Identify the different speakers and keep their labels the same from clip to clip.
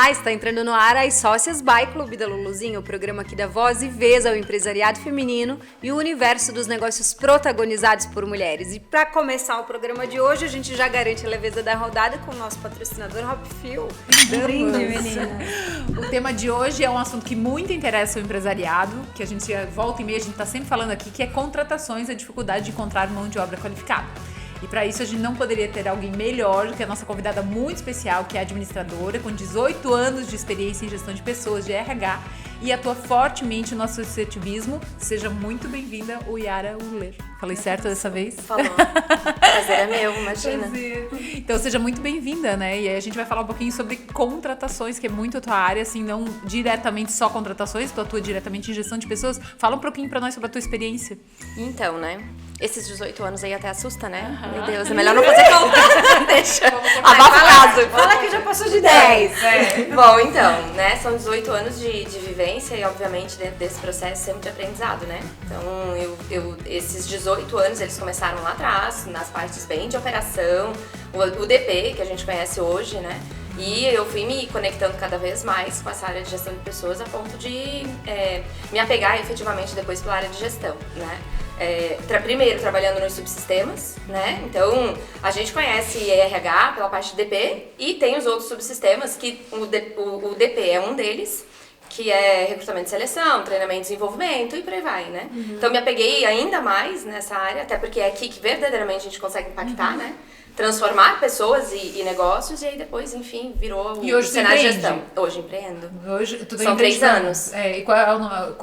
Speaker 1: Olá, está entrando no ar as Sócias by Clube da Luluzinha, o programa que dá voz e vez ao empresariado feminino e o universo dos negócios protagonizados por mulheres. E para começar o programa de hoje, a gente já garante a leveza da rodada com o nosso patrocinador Hopfeel.
Speaker 2: Brinde, menina. O tema de hoje é um assunto que muito interessa o empresariado, que a gente volta e meia, a gente está sempre falando aqui, que é contratações, a dificuldade de encontrar mão de obra qualificada. E para isso a gente não poderia ter alguém melhor do que a nossa convidada muito especial, que é administradora, com 18 anos de experiência em gestão de pessoas, de RH, e atua fortemente no associativismo. Seja muito bem-vinda, Yara Uller. Falei certo dessa vez?
Speaker 3: Falou. Prazer é meu, imagina.
Speaker 2: Prazer. Então seja muito bem-vinda, né? E aí a gente vai falar um pouquinho sobre contratações, que é muito a tua área, assim, não diretamente só contratações, tu atua diretamente em gestão de pessoas. Fala um pouquinho pra nós sobre a tua experiência.
Speaker 3: Então, né? Esses 18 anos aí até assusta, né? Meu Deus, é melhor não fazer conta. Deixa. Abafa o caso.
Speaker 1: Fala que já passou de 10.
Speaker 3: Bom, então, né? São 18 anos de vivência e, obviamente, dentro desse processo sempre de aprendizado, né? Então, esses 18 anos, eles começaram lá atrás, nas partes bem de operação, o DP, que a gente conhece hoje, né? E eu fui me conectando cada vez mais com essa área de gestão de pessoas a ponto de me apegar efetivamente depois pela área de gestão, né? Primeiro trabalhando nos subsistemas, né? Então a gente conhece RH pela parte de DP e tem os outros subsistemas que o DP é um deles, que é recrutamento e seleção, treinamento e desenvolvimento e por aí vai, né? Uhum. Então me apeguei ainda mais nessa área, até porque é aqui que verdadeiramente a gente consegue impactar, né? Transformar pessoas e negócios, e aí depois, enfim, virou o cenário de gestão. Hoje empreendo.
Speaker 2: Hoje,
Speaker 3: São 3 anos.
Speaker 2: E qual é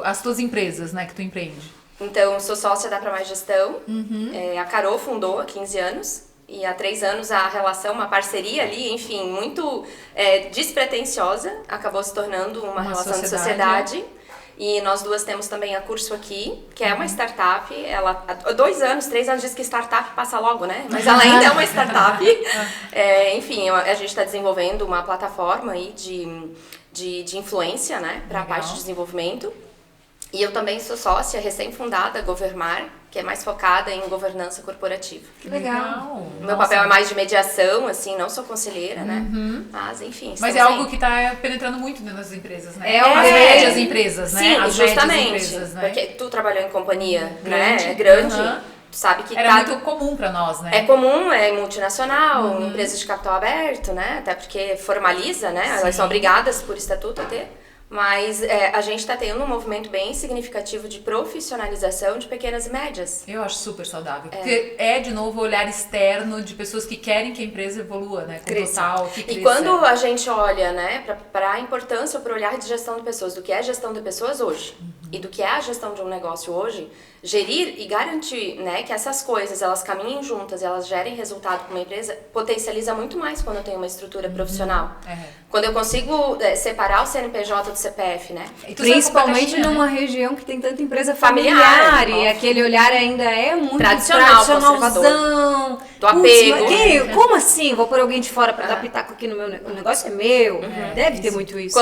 Speaker 2: as tuas empresas, né, que tu empreende? Então,
Speaker 3: sou sócia da Pra Mais Gestão. Uhum. A Carol fundou há 15 anos. E há 3 anos a relação, uma parceria ali, enfim, muito despretensiosa, acabou se tornando uma relação de sociedade. E nós duas temos também a Curso Aqui, que é uma startup. Ela, há 2 anos, 3 anos, diz que startup passa logo, né? Mas ela ainda é uma startup. Enfim, a gente está desenvolvendo uma plataforma aí de influência, né? Para a parte de desenvolvimento. E eu também sou sócia recém-fundada, Governmar, que é mais focada em governança corporativa.
Speaker 1: Que legal!
Speaker 3: Meu papel é mais de mediação, assim, não sou conselheira, né? Mas, enfim.
Speaker 2: Mas é algo que está penetrando muito nas empresas, né? As médias empresas, né?
Speaker 3: Sim,
Speaker 2: as
Speaker 3: justamente.
Speaker 2: Empresas, né?
Speaker 3: Porque tu trabalhou em companhia grande. Tu sabe que
Speaker 2: era muito comum para nós, né?
Speaker 3: É comum, é multinacional, empresas de capital aberto, né? Até porque formaliza, né? Sim. Elas são obrigadas por estatuto a ter. Mas a gente está tendo um movimento bem significativo de profissionalização de pequenas e médias.
Speaker 2: Eu acho super saudável. Porque de novo, o olhar externo de pessoas que querem que a empresa evolua, né? Com total, que cresça.
Speaker 3: E quando a gente olha, né, para a importância, para o olhar de gestão de pessoas, do que é gestão de pessoas hoje e do que é a gestão de um negócio hoje, gerir e garantir, né, que essas coisas, elas caminhem juntas e elas gerem resultado para uma empresa, potencializa muito mais quando eu tenho uma estrutura profissional. Quando eu consigo separar o CNPJ do CPF, né?
Speaker 1: Principalmente numa região que tem tanta empresa familiar e aquele olhar ainda é muito tradicionalzão.
Speaker 3: Do apego.
Speaker 1: Como assim? Vou pôr alguém de fora para dar pitaco aqui no meu negócio? O negócio é meu. Deve ter muito isso.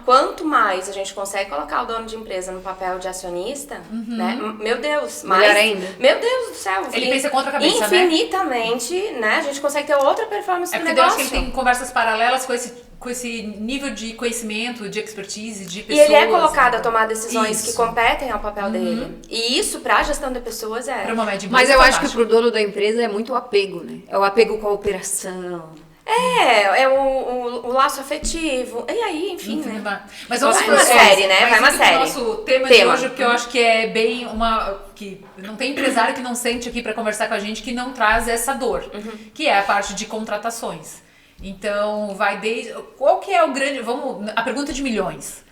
Speaker 3: Quanto mais a gente consegue colocar o dono de empresa no papel de acionista, né? Meu Deus,
Speaker 1: melhor ainda.
Speaker 3: Meu Deus do céu.
Speaker 2: Ele pensa contra a cabeça,
Speaker 3: infinitamente, né? A gente consegue ter outra performance no negócio.
Speaker 2: Eu acho que ele tem conversas paralelas com esse nível de conhecimento, de expertise, de pessoas.
Speaker 3: E ele é colocado a tomar decisões que competem ao papel dele. E isso, para a gestão de pessoas,
Speaker 1: Mas eu acho que pro dono da empresa é muito o apego, né? É o apego com a operação.
Speaker 3: É o laço afetivo. E aí, enfim, né?
Speaker 2: Mas vamos
Speaker 3: vai uma série, né? Vai uma série.
Speaker 2: O nosso tema de hoje, porque eu acho que é bem que não tem empresário que não sente aqui para conversar com a gente que não traz essa dor, que é a parte de contratações. Então, vai desde... Qual que é o grande... A pergunta de milhões.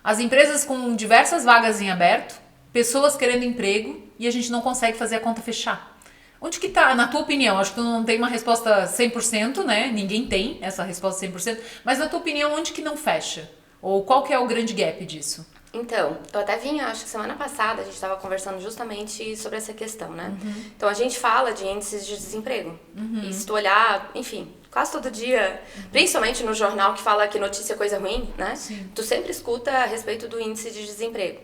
Speaker 2: As empresas com diversas vagas em aberto, pessoas querendo emprego e a gente não consegue fazer a conta fechar. Onde que tá, na tua opinião? Acho que tu não tem uma resposta 100%, né? Ninguém tem essa resposta 100%. Mas na tua opinião, onde que não fecha? Ou qual que é o grande gap disso?
Speaker 3: Então, eu até acho que semana passada a gente estava conversando justamente sobre essa questão, né? Então, a gente fala de índices de desemprego. E se tu olhar, enfim, quase todo dia, principalmente no jornal que fala que notícia é coisa ruim, né?
Speaker 2: Sim.
Speaker 3: Tu sempre escuta a respeito do índice de desemprego.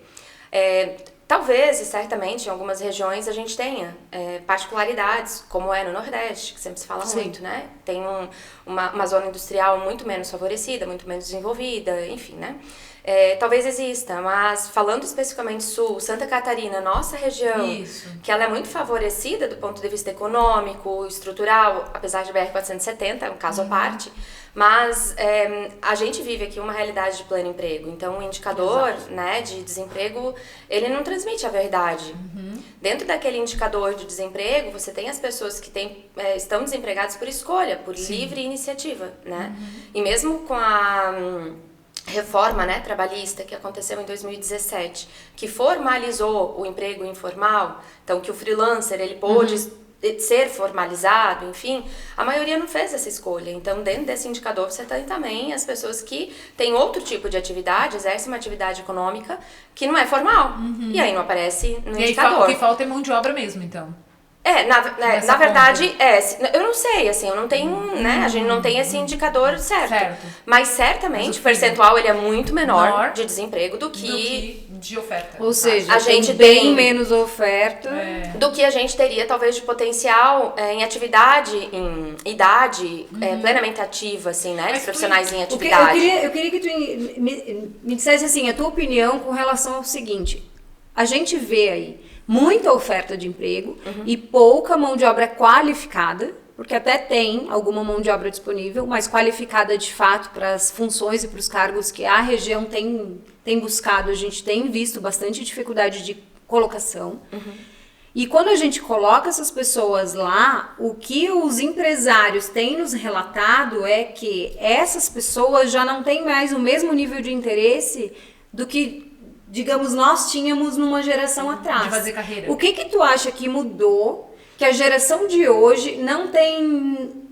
Speaker 3: Talvez, e certamente, em algumas regiões a gente tenha particularidades, como é no Nordeste, que sempre se fala muito, né? Tem uma zona industrial muito menos favorecida, muito menos desenvolvida, enfim, né? Talvez exista, mas falando especificamente Sul, Santa Catarina, nossa região, que ela é muito favorecida do ponto de vista econômico, estrutural, apesar de BR-470, é um caso à parte, mas a gente vive aqui uma realidade de pleno emprego, então o indicador, né, de desemprego, ele não transmite a verdade. Dentro daquele indicador de desemprego, você tem as pessoas que estão desempregadas por escolha, por livre iniciativa, né? E mesmo com a reforma, né, trabalhista que aconteceu em 2017, que formalizou o emprego informal, então que o freelancer ele pôde ser formalizado, enfim, a maioria não fez essa escolha. Então, dentro desse indicador, você tem também as pessoas que têm outro tipo de atividade, exercem uma atividade econômica que não é formal. E aí não aparece no indicador.
Speaker 2: O que falta é mão de obra mesmo, então.
Speaker 3: Na verdade, eu não sei, assim, eu não tenho, né, a gente não tem esse indicador certo. Mas certamente o percentual ele é muito menor de desemprego do que
Speaker 2: de oferta.
Speaker 1: Ou seja,
Speaker 3: a gente
Speaker 1: tem
Speaker 3: tem
Speaker 1: menos oferta
Speaker 3: do que a gente teria talvez de potencial em atividade, em idade plenamente ativa, assim, né, de profissionais em atividade.
Speaker 1: Eu queria que tu me dissesse assim, a tua opinião com relação ao seguinte, a gente vê aí muita oferta de emprego e pouca mão de obra qualificada, porque até tem alguma mão de obra disponível, mas qualificada de fato para as funções e para os cargos que a região tem buscado, a gente tem visto bastante dificuldade de colocação. E quando a gente coloca essas pessoas lá, o que os empresários têm nos relatado é que essas pessoas já não têm mais o mesmo nível de interesse do que, digamos, nós tínhamos numa geração atrás.
Speaker 2: De fazer carreira.
Speaker 1: O que tu acha que mudou, que a geração de hoje não tem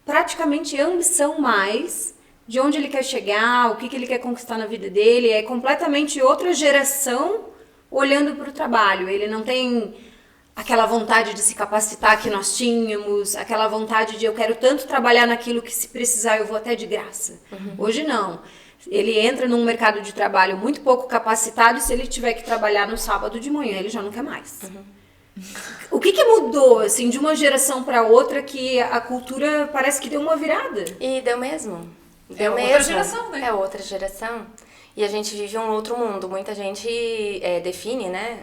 Speaker 1: praticamente ambição mais de onde ele quer chegar, o que ele quer conquistar na vida dele? É completamente outra geração olhando para o trabalho. Ele não tem aquela vontade de se capacitar que nós tínhamos, aquela vontade de eu quero tanto trabalhar naquilo que se precisar eu vou até de graça. Hoje não. Ele entra num mercado de trabalho muito pouco capacitado e se ele tiver que trabalhar no sábado de manhã, ele já não quer mais. O que mudou, assim, de uma geração para outra que a cultura parece que deu uma virada?
Speaker 3: E deu mesmo.
Speaker 2: Outra geração, né?
Speaker 3: É outra geração. E a gente vive um outro mundo. Muita gente define, né,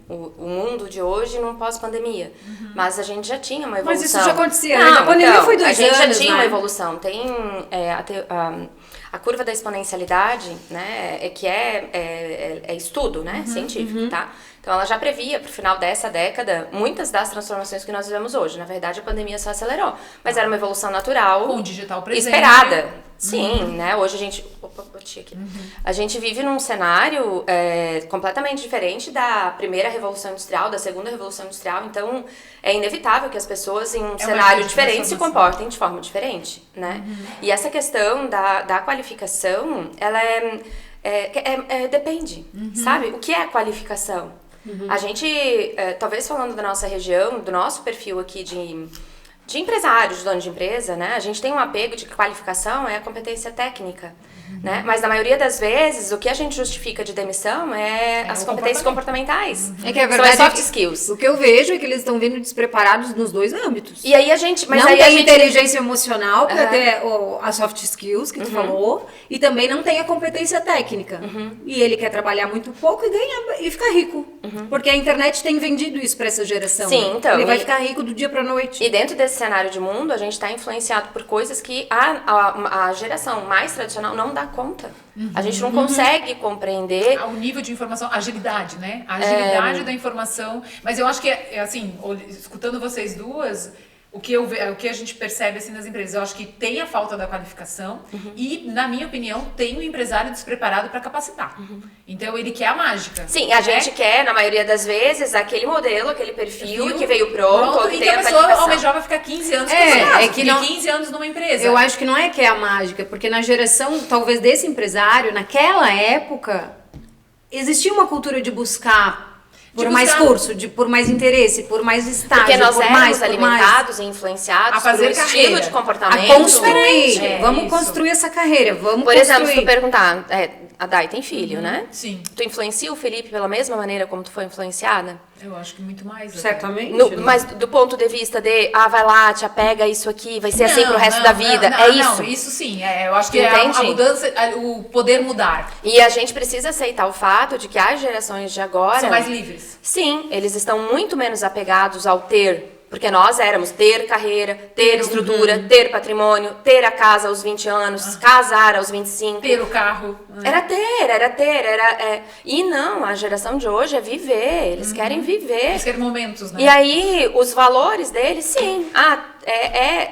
Speaker 3: o mundo de hoje num pós-pandemia. Mas a gente já tinha uma evolução.
Speaker 1: Mas isso já acontecia. A pandemia foi 2 anos,
Speaker 3: a gente já tinha uma evolução. Tem a curva da exponencialidade, né, que é estudo, né, científico, tá? Então ela já previa para o final dessa década muitas das transformações que nós vivemos hoje. Na verdade, a pandemia só acelerou. Mas era uma evolução natural.
Speaker 2: Com o digital presente.
Speaker 3: Esperada. Sim, né? Hoje a gente... Opa, bati aqui. A gente vive num cenário completamente diferente da primeira Revolução Industrial, da segunda Revolução Industrial. Então, é inevitável que as pessoas em um cenário diferente se comportem de forma diferente, né? E essa questão da qualificação, ela depende, sabe? O que é qualificação? A gente, talvez falando da nossa região, do nosso perfil aqui de empresários, de dono de empresa, né? A gente tem um apego de que qualificação é a competência técnica, né? Mas na maioria das vezes, o que a gente justifica de demissão é as competências comportamentais.
Speaker 1: É que a verdade
Speaker 3: são as soft skills.
Speaker 1: O que eu vejo é que eles estão vindo despreparados nos 2 âmbitos.
Speaker 3: E aí a gente...
Speaker 1: Mas não aí tem inteligência emocional para ter as soft skills que tu falou, e também não tem a competência técnica. E ele quer trabalhar muito pouco e ficar rico. Porque a internet tem vendido isso para essa geração.
Speaker 3: Sim,
Speaker 1: né?
Speaker 3: então...
Speaker 1: Ele vai ficar rico do dia pra noite.
Speaker 3: E dentro desse cenário de mundo, a gente está influenciado por coisas que a geração mais tradicional não dá conta. A gente não consegue compreender...
Speaker 2: O nível de informação, agilidade, né? A agilidade da informação. Mas eu acho que, assim, escutando vocês duas... O que a gente percebe assim nas empresas, eu acho que tem a falta da qualificação e, na minha opinião, tem o empresário despreparado para capacitar. Então, ele quer a mágica.
Speaker 3: Sim, a gente quer, na maioria das vezes, aquele modelo, aquele perfil que veio pronto, que
Speaker 2: e
Speaker 3: tem
Speaker 2: que a pessoa almejava ficar 15 anos
Speaker 1: que não,
Speaker 2: 15 anos numa empresa.
Speaker 1: Eu acho que não é que é a mágica, porque na geração, talvez, desse empresário, naquela época, existia uma cultura de buscar por mais curso, por mais interesse, por mais estágio,
Speaker 3: porque nós
Speaker 1: por
Speaker 3: éramos
Speaker 1: mais,
Speaker 3: alimentados e influenciados
Speaker 2: a fazer
Speaker 3: por um estilo de comportamento.
Speaker 1: A construir. Vamos construir essa carreira, vamos
Speaker 3: Por
Speaker 1: construir.
Speaker 3: exemplo, se tu perguntar, A Dai tem filho, né?
Speaker 2: Sim.
Speaker 3: Tu influencia o Felipe pela mesma maneira como tu foi influenciada?
Speaker 2: Eu acho que muito mais.
Speaker 1: Certamente.
Speaker 3: Mas do ponto de vista de, vai lá, te apega isso aqui, vai ser assim pro resto da vida. Isso?
Speaker 2: Não, isso sim. Eu acho que
Speaker 3: Entende?
Speaker 2: a mudança, o poder mudar.
Speaker 3: E a gente precisa aceitar o fato de que as gerações de agora...
Speaker 2: São mais livres.
Speaker 3: Sim, eles estão muito menos apegados ao ter. Porque nós éramos ter carreira, ter estrutura, ter patrimônio, ter a casa aos 20 anos, casar aos 25.
Speaker 2: Ter o carro.
Speaker 3: Era ter. E não, a geração de hoje é viver, eles querem viver.
Speaker 2: Eles querem momentos, né?
Speaker 3: E aí, os valores deles, sim.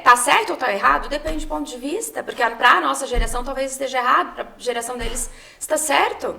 Speaker 3: Tá certo ou tá errado? Depende do ponto de vista. Porque pra nossa geração talvez esteja errado, pra geração deles está certo.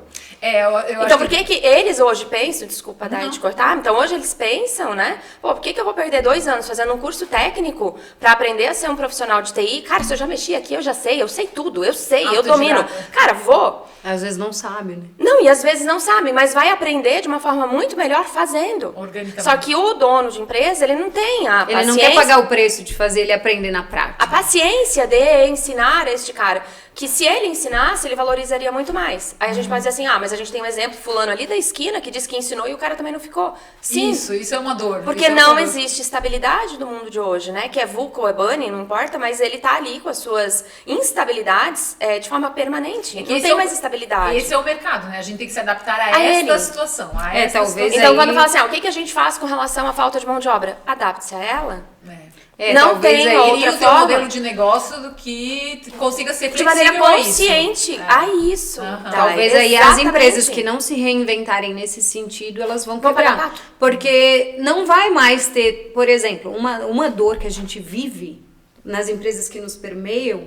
Speaker 3: Então, por que eles hoje pensam, desculpa, Dai, te cortar, então hoje eles pensam, né? Pô, por que eu vou perder 2 anos fazendo um curso técnico pra aprender a ser um profissional de TI? Cara, se eu já mexi aqui, eu sei tudo, eu domino. Cara, vou.
Speaker 1: Às vezes não sabe, né?
Speaker 3: Não, e às vezes não sabe, mas vai aprender de uma forma muito melhor fazendo.
Speaker 2: Organicamente.
Speaker 3: Só que o dono de empresa, ele não tem a paciência.
Speaker 1: Ele não quer pagar o preço de fazer ele aprender na prática.
Speaker 3: A paciência de ensinar este cara. Que se ele ensinasse, ele valorizaria muito mais. Aí a gente pode dizer assim, mas a gente tem um exemplo fulano ali da esquina que disse que ensinou e o cara também não ficou. Sim.
Speaker 2: Isso é uma dor.
Speaker 3: Porque não existe estabilidade no mundo de hoje, né? Que é VUCA ou é Bunny, não importa, mas ele tá ali com as suas instabilidades de forma permanente. Não tem mais estabilidade.
Speaker 2: Esse é o mercado, né? A gente tem que se adaptar a esta situação.
Speaker 1: Talvez
Speaker 3: então, quando fala assim, o que a gente faz com relação à falta de mão de obra? Adapte-se a ela.
Speaker 1: Não tem
Speaker 2: outra forma. Um modelo de negócio que consiga ser flexível.
Speaker 3: De maneira consciente a isso.
Speaker 1: Talvez aí as empresas que não se reinventarem nesse sentido, elas vão quebrar. Porque não vai mais ter, por exemplo, uma dor que a gente vive nas empresas que nos permeiam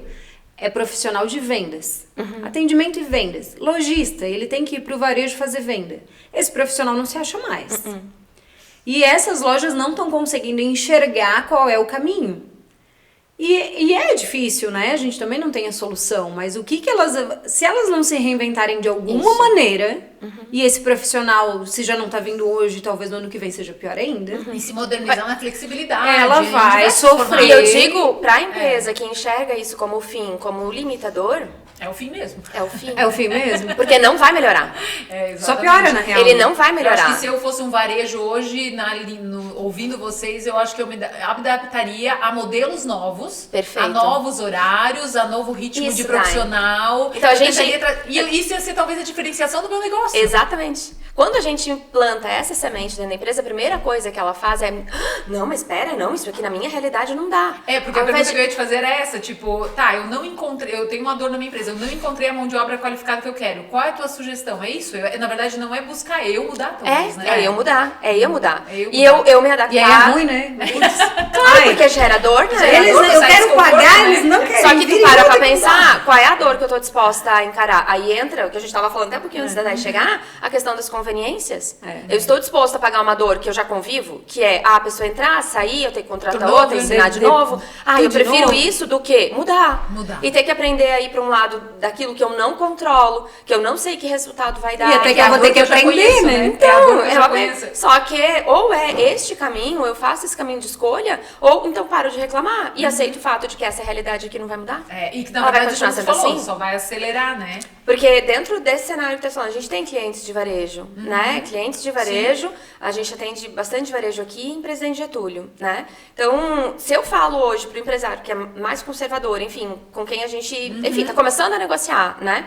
Speaker 1: é profissional de vendas. Atendimento e vendas. Lojista, ele tem que ir para o varejo fazer venda. Esse profissional não se acha mais. E essas lojas não estão conseguindo enxergar qual é o caminho. E é difícil, né? A gente também não tem a solução. Mas o que se elas não se reinventarem de alguma maneira, e esse profissional, se já não tá vindo hoje, talvez no ano que vem seja pior ainda.
Speaker 2: E se modernizar na flexibilidade.
Speaker 1: Ela vai sofrer.
Speaker 3: E eu digo pra empresa que enxerga isso como fim, como limitador...
Speaker 2: É o fim mesmo.
Speaker 3: É o fim.
Speaker 1: É o fim mesmo.
Speaker 3: Porque não vai melhorar.
Speaker 1: Só piora, na real.
Speaker 3: Ele não vai melhorar.
Speaker 2: Eu acho que se eu fosse um varejo hoje, ouvindo vocês, eu acho que eu me adaptaria a modelos novos.
Speaker 3: Perfeito.
Speaker 2: A novos horários, a novo ritmo de profissional.
Speaker 3: Então a gente...
Speaker 2: E isso ia ser talvez a diferenciação do meu negócio.
Speaker 3: Exatamente. Quando a gente implanta essa semente dentro da empresa, a primeira coisa que ela faz é... Não, mas espera, isso aqui na minha realidade não dá.
Speaker 2: Porque a pergunta que eu ia te fazer é essa, tipo... eu não encontrei... Eu tenho uma dor na minha empresa, eu não encontrei a mão de obra qualificada que eu quero. Qual é a tua sugestão? É isso? Na verdade, não é buscar eu mudar, talvez, né?
Speaker 3: É eu mudar. E eu me adaptar.
Speaker 1: E aí é ruim, né?
Speaker 3: Claro, porque gera dor, né?
Speaker 1: Eu quero pagar, eles não querem.
Speaker 3: Só que tu para pra pensar, qual é a dor que eu tô disposta a encarar? Aí entra, o que a gente tava falando até um pouquinho antes da Dai chegar, a questão das conveniências. Eu estou disposta a pagar uma dor que eu já convivo, que é a pessoa entrar, sair, eu ter que contratar outra, ensinar de novo. Eu prefiro isso do que mudar. E ter que aprender a ir pra um lado daquilo que eu não controlo, que eu não sei que resultado vai dar.
Speaker 1: E até que eu vou ter que aprender, né?
Speaker 3: Então, só que ou é este caminho, eu faço esse caminho de escolha, ou então paro de reclamar e aceito o fato de que essa realidade aqui não vai mudar.
Speaker 2: E que na verdade vai continuar sendo assim, só vai acelerar, né?
Speaker 3: Porque dentro desse cenário que tá falando, a gente tem clientes de varejo, né? Clientes de varejo, a gente atende bastante varejo aqui em Presidente Getúlio, né? Então, se eu falo hoje pro empresário que é mais conservador, enfim, com quem a gente, enfim, tá começando a negociar, né?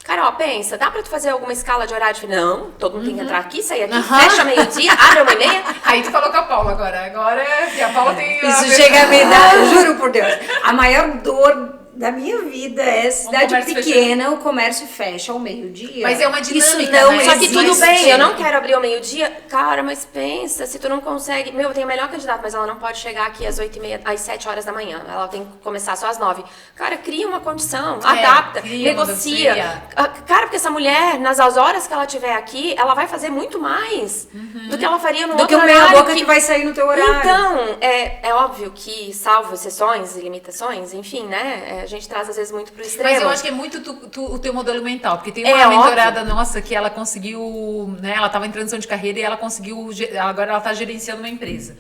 Speaker 3: Carol, pensa, dá pra tu fazer alguma escala de horário? Não, todo mundo tem que entrar aqui, sair aqui, fecha meio-dia, abre 1h30.
Speaker 2: Aí tu falou com a Paula agora. E a Paula tem...
Speaker 1: Isso chega a me dar, juro por Deus, a maior dor da minha vida é cidade pequena, o comércio fecha ao meio-dia.
Speaker 2: Mas é uma dinâmica,
Speaker 1: isso não
Speaker 3: Só que tudo bem, eu não quero abrir ao meio-dia. Cara, mas pensa, se tu não consegue... Eu tenho o melhor candidato, mas ela não pode chegar aqui às 8h30, às 7 horas da manhã. Ela tem que começar só às 9. Cara, cria uma condição, adapta, negocia. Cara, porque essa mulher, nas horas que ela tiver aqui, ela vai fazer muito mais do que ela faria no outro horário.
Speaker 1: Do que o meia-boca que vai sair no teu horário.
Speaker 3: Então, é óbvio que, salvo exceções e limitações, enfim, né? A gente traz às vezes muito pro extremo.
Speaker 2: Mas eu acho que é muito o teu modelo mental, porque tem uma mentorada nossa que ela conseguiu, né, ela tava em transição de carreira e ela conseguiu, agora ela tá gerenciando uma empresa.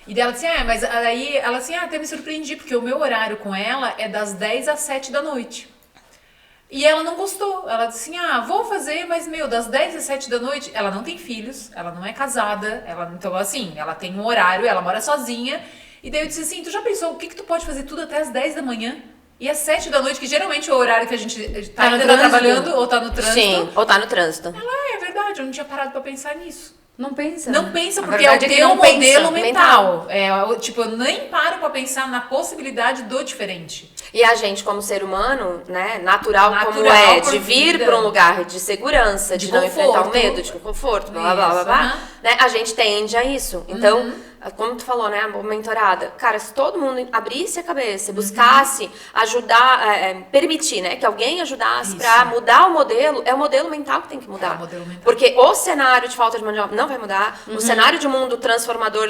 Speaker 2: E dela disse, mas aí ela assim, até me surpreendi, porque o meu horário com ela é das 10 às 7 da noite. E ela não gostou. Ela disse assim, vou fazer, mas, das 10 às 7 da noite, ela não tem filhos, ela não é casada, então, assim, ela tem um horário, ela mora sozinha. E daí eu disse assim, tu já pensou o que tu pode fazer tudo até às 10 da manhã? E às 7 da noite, que geralmente é o horário que a gente ainda tá trabalhando ou tá no trânsito.
Speaker 3: Sim, ou tá no trânsito.
Speaker 2: Ela, é verdade, eu não tinha parado pra pensar nisso.
Speaker 1: Não pensa.
Speaker 2: Não pensa, porque é o teu modelo mental. Eu nem paro pra pensar na possibilidade do diferente.
Speaker 3: E a gente, como ser humano, né, natural como é, de vir para um lugar de segurança, de não enfrentar o medo, de conforto, blá, blá, blá, blá, né, a gente tende a isso. Então, como tu falou, né, a mentorada, cara, se todo mundo abrisse a cabeça, buscasse ajudar, permitir, né, que alguém ajudasse para mudar o modelo, é o modelo mental que tem que mudar. Porque o cenário de falta de mão de obra não vai mudar, o cenário de mundo transformador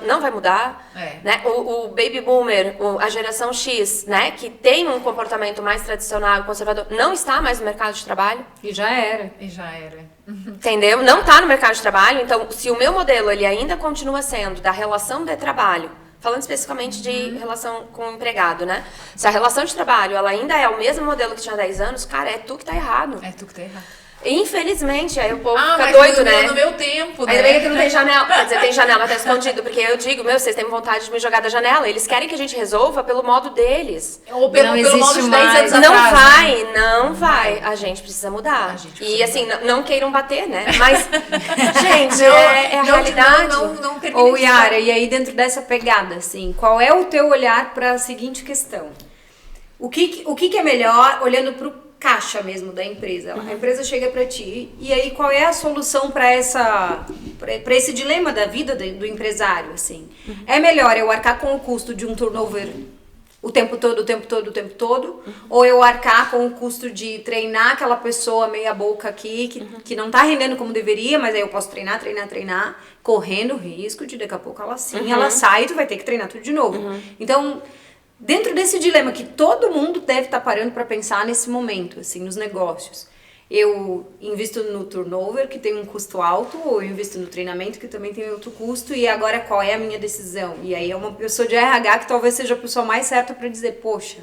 Speaker 3: não vai mudar, né, o baby boomer, a geração X, né, que tem um comportamento mais tradicional, conservador, não está mais no mercado de trabalho.
Speaker 1: E já era.
Speaker 3: Entendeu? Não está no mercado de trabalho. Então, se o meu modelo ele ainda continua sendo da relação de trabalho, falando especificamente de relação com o empregado, né? Se a relação de trabalho ela ainda é o mesmo modelo que tinha 10 anos, cara, é tu que tá errado.
Speaker 2: É tu que tá errado.
Speaker 3: Infelizmente, aí o povo fica doido, né?
Speaker 2: No meu tempo, né?
Speaker 3: Ainda bem que não tem janela. Quer dizer, tem janela até escondido, porque eu digo, vocês têm vontade de me jogar da janela. Eles querem que a gente resolva pelo modo deles.
Speaker 2: Ou pelo modo de 10 anos
Speaker 3: atrás. Não vai. A gente precisa mudar. E assim, não queiram bater, né? Mas, gente, é a realidade.
Speaker 1: Ou Yara, e aí dentro dessa pegada, assim, qual é o teu olhar para a seguinte questão? O que é melhor, olhando para o caixa mesmo da empresa. A empresa chega para ti e aí qual é a solução para esse dilema da vida do empresário, assim? É melhor eu arcar com o custo de um turnover o tempo todo, ou eu arcar com o custo de treinar aquela pessoa meia boca aqui que não tá rendendo como deveria, mas aí eu posso treinar, correndo o risco de daqui a pouco ela sai e tu vai ter que treinar tudo de novo. Então, dentro desse dilema que todo mundo deve estar parando para pensar nesse momento, assim, nos negócios. Eu invisto no turnover, que tem um custo alto, ou eu invisto no treinamento, que também tem outro custo, e agora qual é a minha decisão? E aí é uma pessoa de RH que talvez seja a pessoa mais certa para dizer, poxa,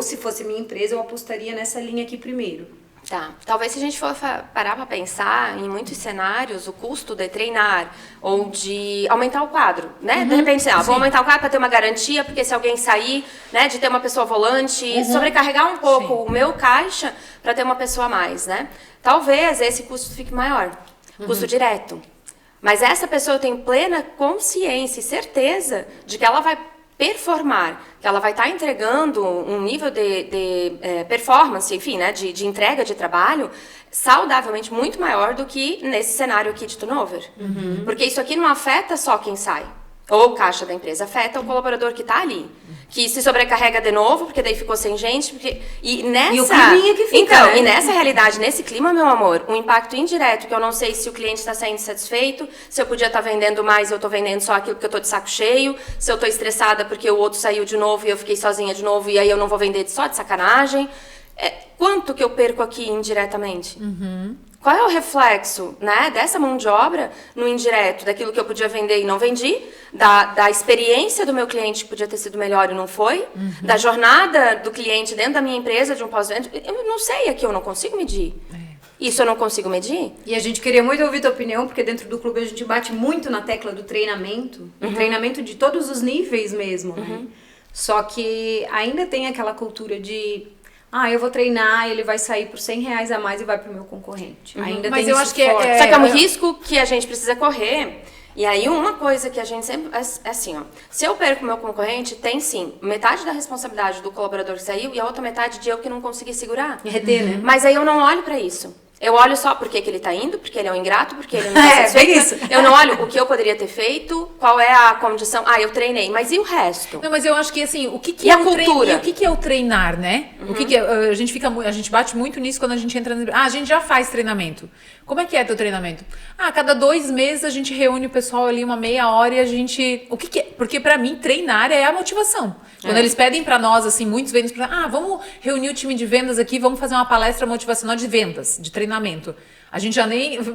Speaker 1: se fosse minha empresa, eu apostaria nessa linha aqui primeiro.
Speaker 3: Tá. Talvez se a gente for parar para pensar em muitos cenários, o custo de treinar ou de aumentar o quadro, né? De repente, vou aumentar o quadro para ter uma garantia, porque se alguém sair, né, de ter uma pessoa volante, sobrecarregar um pouco o meu caixa para ter uma pessoa a mais, né? Talvez esse custo fique maior, custo direto. Mas essa pessoa tem plena consciência e certeza de que ela vai performar, que ela vai estar entregando um nível de performance, enfim, né, de entrega de trabalho saudavelmente muito maior do que nesse cenário aqui de turnover. Porque isso aqui não afeta só quem sai, ou o caixa da empresa, afeta o colaborador que está ali, que se sobrecarrega de novo, porque daí ficou sem gente, e o climinha que fica, então, né? E nessa realidade, nesse clima, meu amor, um impacto indireto, que eu não sei se o cliente está saindo satisfeito, se eu podia estar vendendo mais, eu estou vendendo só aquilo que eu estou de saco cheio, se eu estou estressada porque o outro saiu de novo e eu fiquei sozinha de novo, e aí eu não vou vender só de sacanagem. Quanto que eu perco aqui indiretamente? Qual é o reflexo, né, dessa mão de obra no indireto, daquilo que eu podia vender e não vendi, da experiência do meu cliente que podia ter sido melhor e não foi, da jornada do cliente dentro da minha empresa de um pós-venda? Eu não sei, aqui eu não consigo medir. Isso eu não consigo medir?
Speaker 1: E a gente queria muito ouvir tua opinião, porque dentro do clube a gente bate muito na tecla do treinamento, treinamento de todos os níveis mesmo, né? Só que ainda tem aquela cultura de... eu vou treinar, ele vai sair por R$100 a mais e vai pro meu concorrente. Ainda
Speaker 2: mas
Speaker 1: tem
Speaker 2: eu
Speaker 1: isso
Speaker 2: acho que
Speaker 1: forte.
Speaker 3: Só que é um risco que a gente precisa correr. E aí uma coisa que a gente sempre... É assim, ó. Se eu perco o meu concorrente, tem sim metade da responsabilidade do colaborador que saiu e a outra metade de eu que não consegui segurar.
Speaker 1: E reter, né?
Speaker 3: Mas aí eu não olho pra isso. Eu olho só porque que ele tá indo, porque ele é um ingrato, porque ele não tá satisfeito.
Speaker 1: Bem isso.
Speaker 3: Eu não olho o que eu poderia ter feito, qual é a condição. Eu treinei, mas e o resto?
Speaker 2: Não, mas eu acho que assim, o que
Speaker 3: e
Speaker 2: é
Speaker 3: a cultura?
Speaker 2: O que é o treinar, né? O que é, a gente bate muito nisso quando a gente entra a gente já faz treinamento. Como é que é teu treinamento? Cada 2 meses a gente reúne o pessoal ali uma meia hora e a gente... O que é? Porque pra mim, treinar é a motivação. Quando eles pedem pra nós, assim, muitos vendas, vamos reunir o time de vendas aqui, vamos fazer uma palestra motivacional de vendas, de treinamento.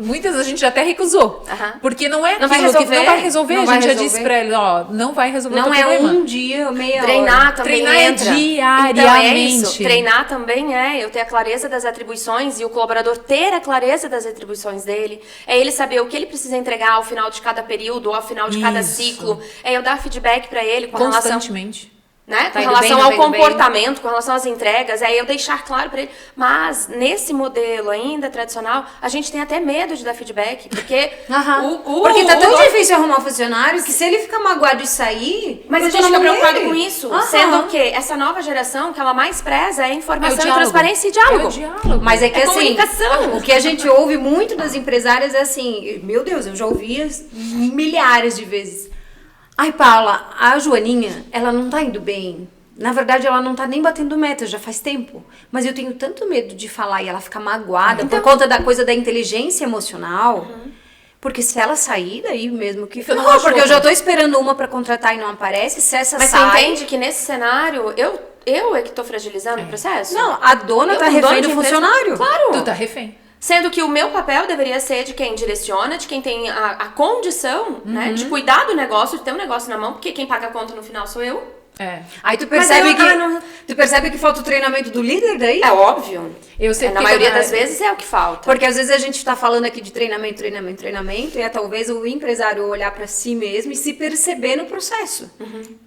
Speaker 2: muitas a gente já até recusou. Porque não é
Speaker 3: não vai
Speaker 2: aquilo
Speaker 3: resolver,
Speaker 2: que não vai resolver.
Speaker 1: Não
Speaker 2: A
Speaker 1: vai
Speaker 2: gente já
Speaker 1: resolver.
Speaker 2: disse pra ele, ó, não vai resolver o
Speaker 1: Não
Speaker 2: teu
Speaker 1: é
Speaker 2: problema.
Speaker 1: um dia, meia
Speaker 3: Treinar
Speaker 1: hora.
Speaker 3: também
Speaker 2: Treinar
Speaker 3: entra.
Speaker 2: diariamente.
Speaker 3: Então é isso. Treinar também é eu ter a clareza das atribuições e o colaborador ter a clareza das atribuições dele. É ele saber o que ele precisa entregar ao final de cada período ou ao final de cada
Speaker 2: Isso.
Speaker 3: ciclo. É eu dar feedback pra ele com relação,
Speaker 2: Constantemente.
Speaker 3: né,
Speaker 1: Tá
Speaker 3: com
Speaker 1: indo
Speaker 3: relação
Speaker 1: bem,
Speaker 3: ao
Speaker 1: tá indo bem.
Speaker 3: comportamento, com relação às entregas. É eu deixar claro pra ele. Mas nesse modelo ainda tradicional, a gente tem até medo de dar feedback, porque
Speaker 1: Porque tá tão difícil arrumar um funcionário que se ele ficar magoado e sair...
Speaker 3: Mas a
Speaker 1: eu tô
Speaker 3: gente
Speaker 1: na
Speaker 3: fica
Speaker 1: mão
Speaker 3: preocupado
Speaker 1: dele.
Speaker 3: com isso,
Speaker 1: Aham.
Speaker 3: sendo que essa nova geração, que ela mais preza é informação, e
Speaker 2: diálogo.
Speaker 3: transparência e diálogo.
Speaker 2: É o diálogo.
Speaker 1: Mas é que
Speaker 3: É
Speaker 1: assim,
Speaker 3: comunicação.
Speaker 1: o que a gente ouve muito das empresárias é assim, meu Deus, eu já ouvi milhares de vezes. Ai, Paula, a Joaninha, ela não tá indo bem. Na verdade, ela não tá nem batendo meta, já faz tempo. Mas eu tenho tanto medo de falar e ela ficar magoada por conta da coisa da inteligência emocional. Porque se ela sair daí mesmo que
Speaker 2: Você não
Speaker 1: ferrou,
Speaker 2: achou,
Speaker 1: porque eu já
Speaker 2: né?
Speaker 1: tô esperando uma pra contratar e não aparece, se essa
Speaker 3: Mas
Speaker 1: sai...
Speaker 3: você entende que nesse cenário, eu é que tô fragilizando o processo?
Speaker 1: Não, a dona
Speaker 3: Eu,
Speaker 1: tá
Speaker 3: como dona
Speaker 1: refém
Speaker 3: de
Speaker 1: do
Speaker 3: empresa,
Speaker 1: funcionário.
Speaker 3: Claro.
Speaker 2: Tu tá refém.
Speaker 3: Sendo que o meu papel deveria ser de quem direciona, de quem tem a condição, né, de cuidar do negócio, de ter um negócio na mão, porque quem paga a conta no final sou eu.
Speaker 2: É.
Speaker 1: Aí tu percebe
Speaker 3: Mas eu-
Speaker 1: tu percebe que falta o treinamento do líder daí?
Speaker 3: É óbvio.
Speaker 2: Eu sei
Speaker 3: Na
Speaker 2: porque
Speaker 3: maioria
Speaker 2: quando-
Speaker 3: das vezes é o que falta.
Speaker 1: Porque às vezes a gente tá falando aqui de treinamento, e é talvez o empresário olhar pra si mesmo e se perceber no processo.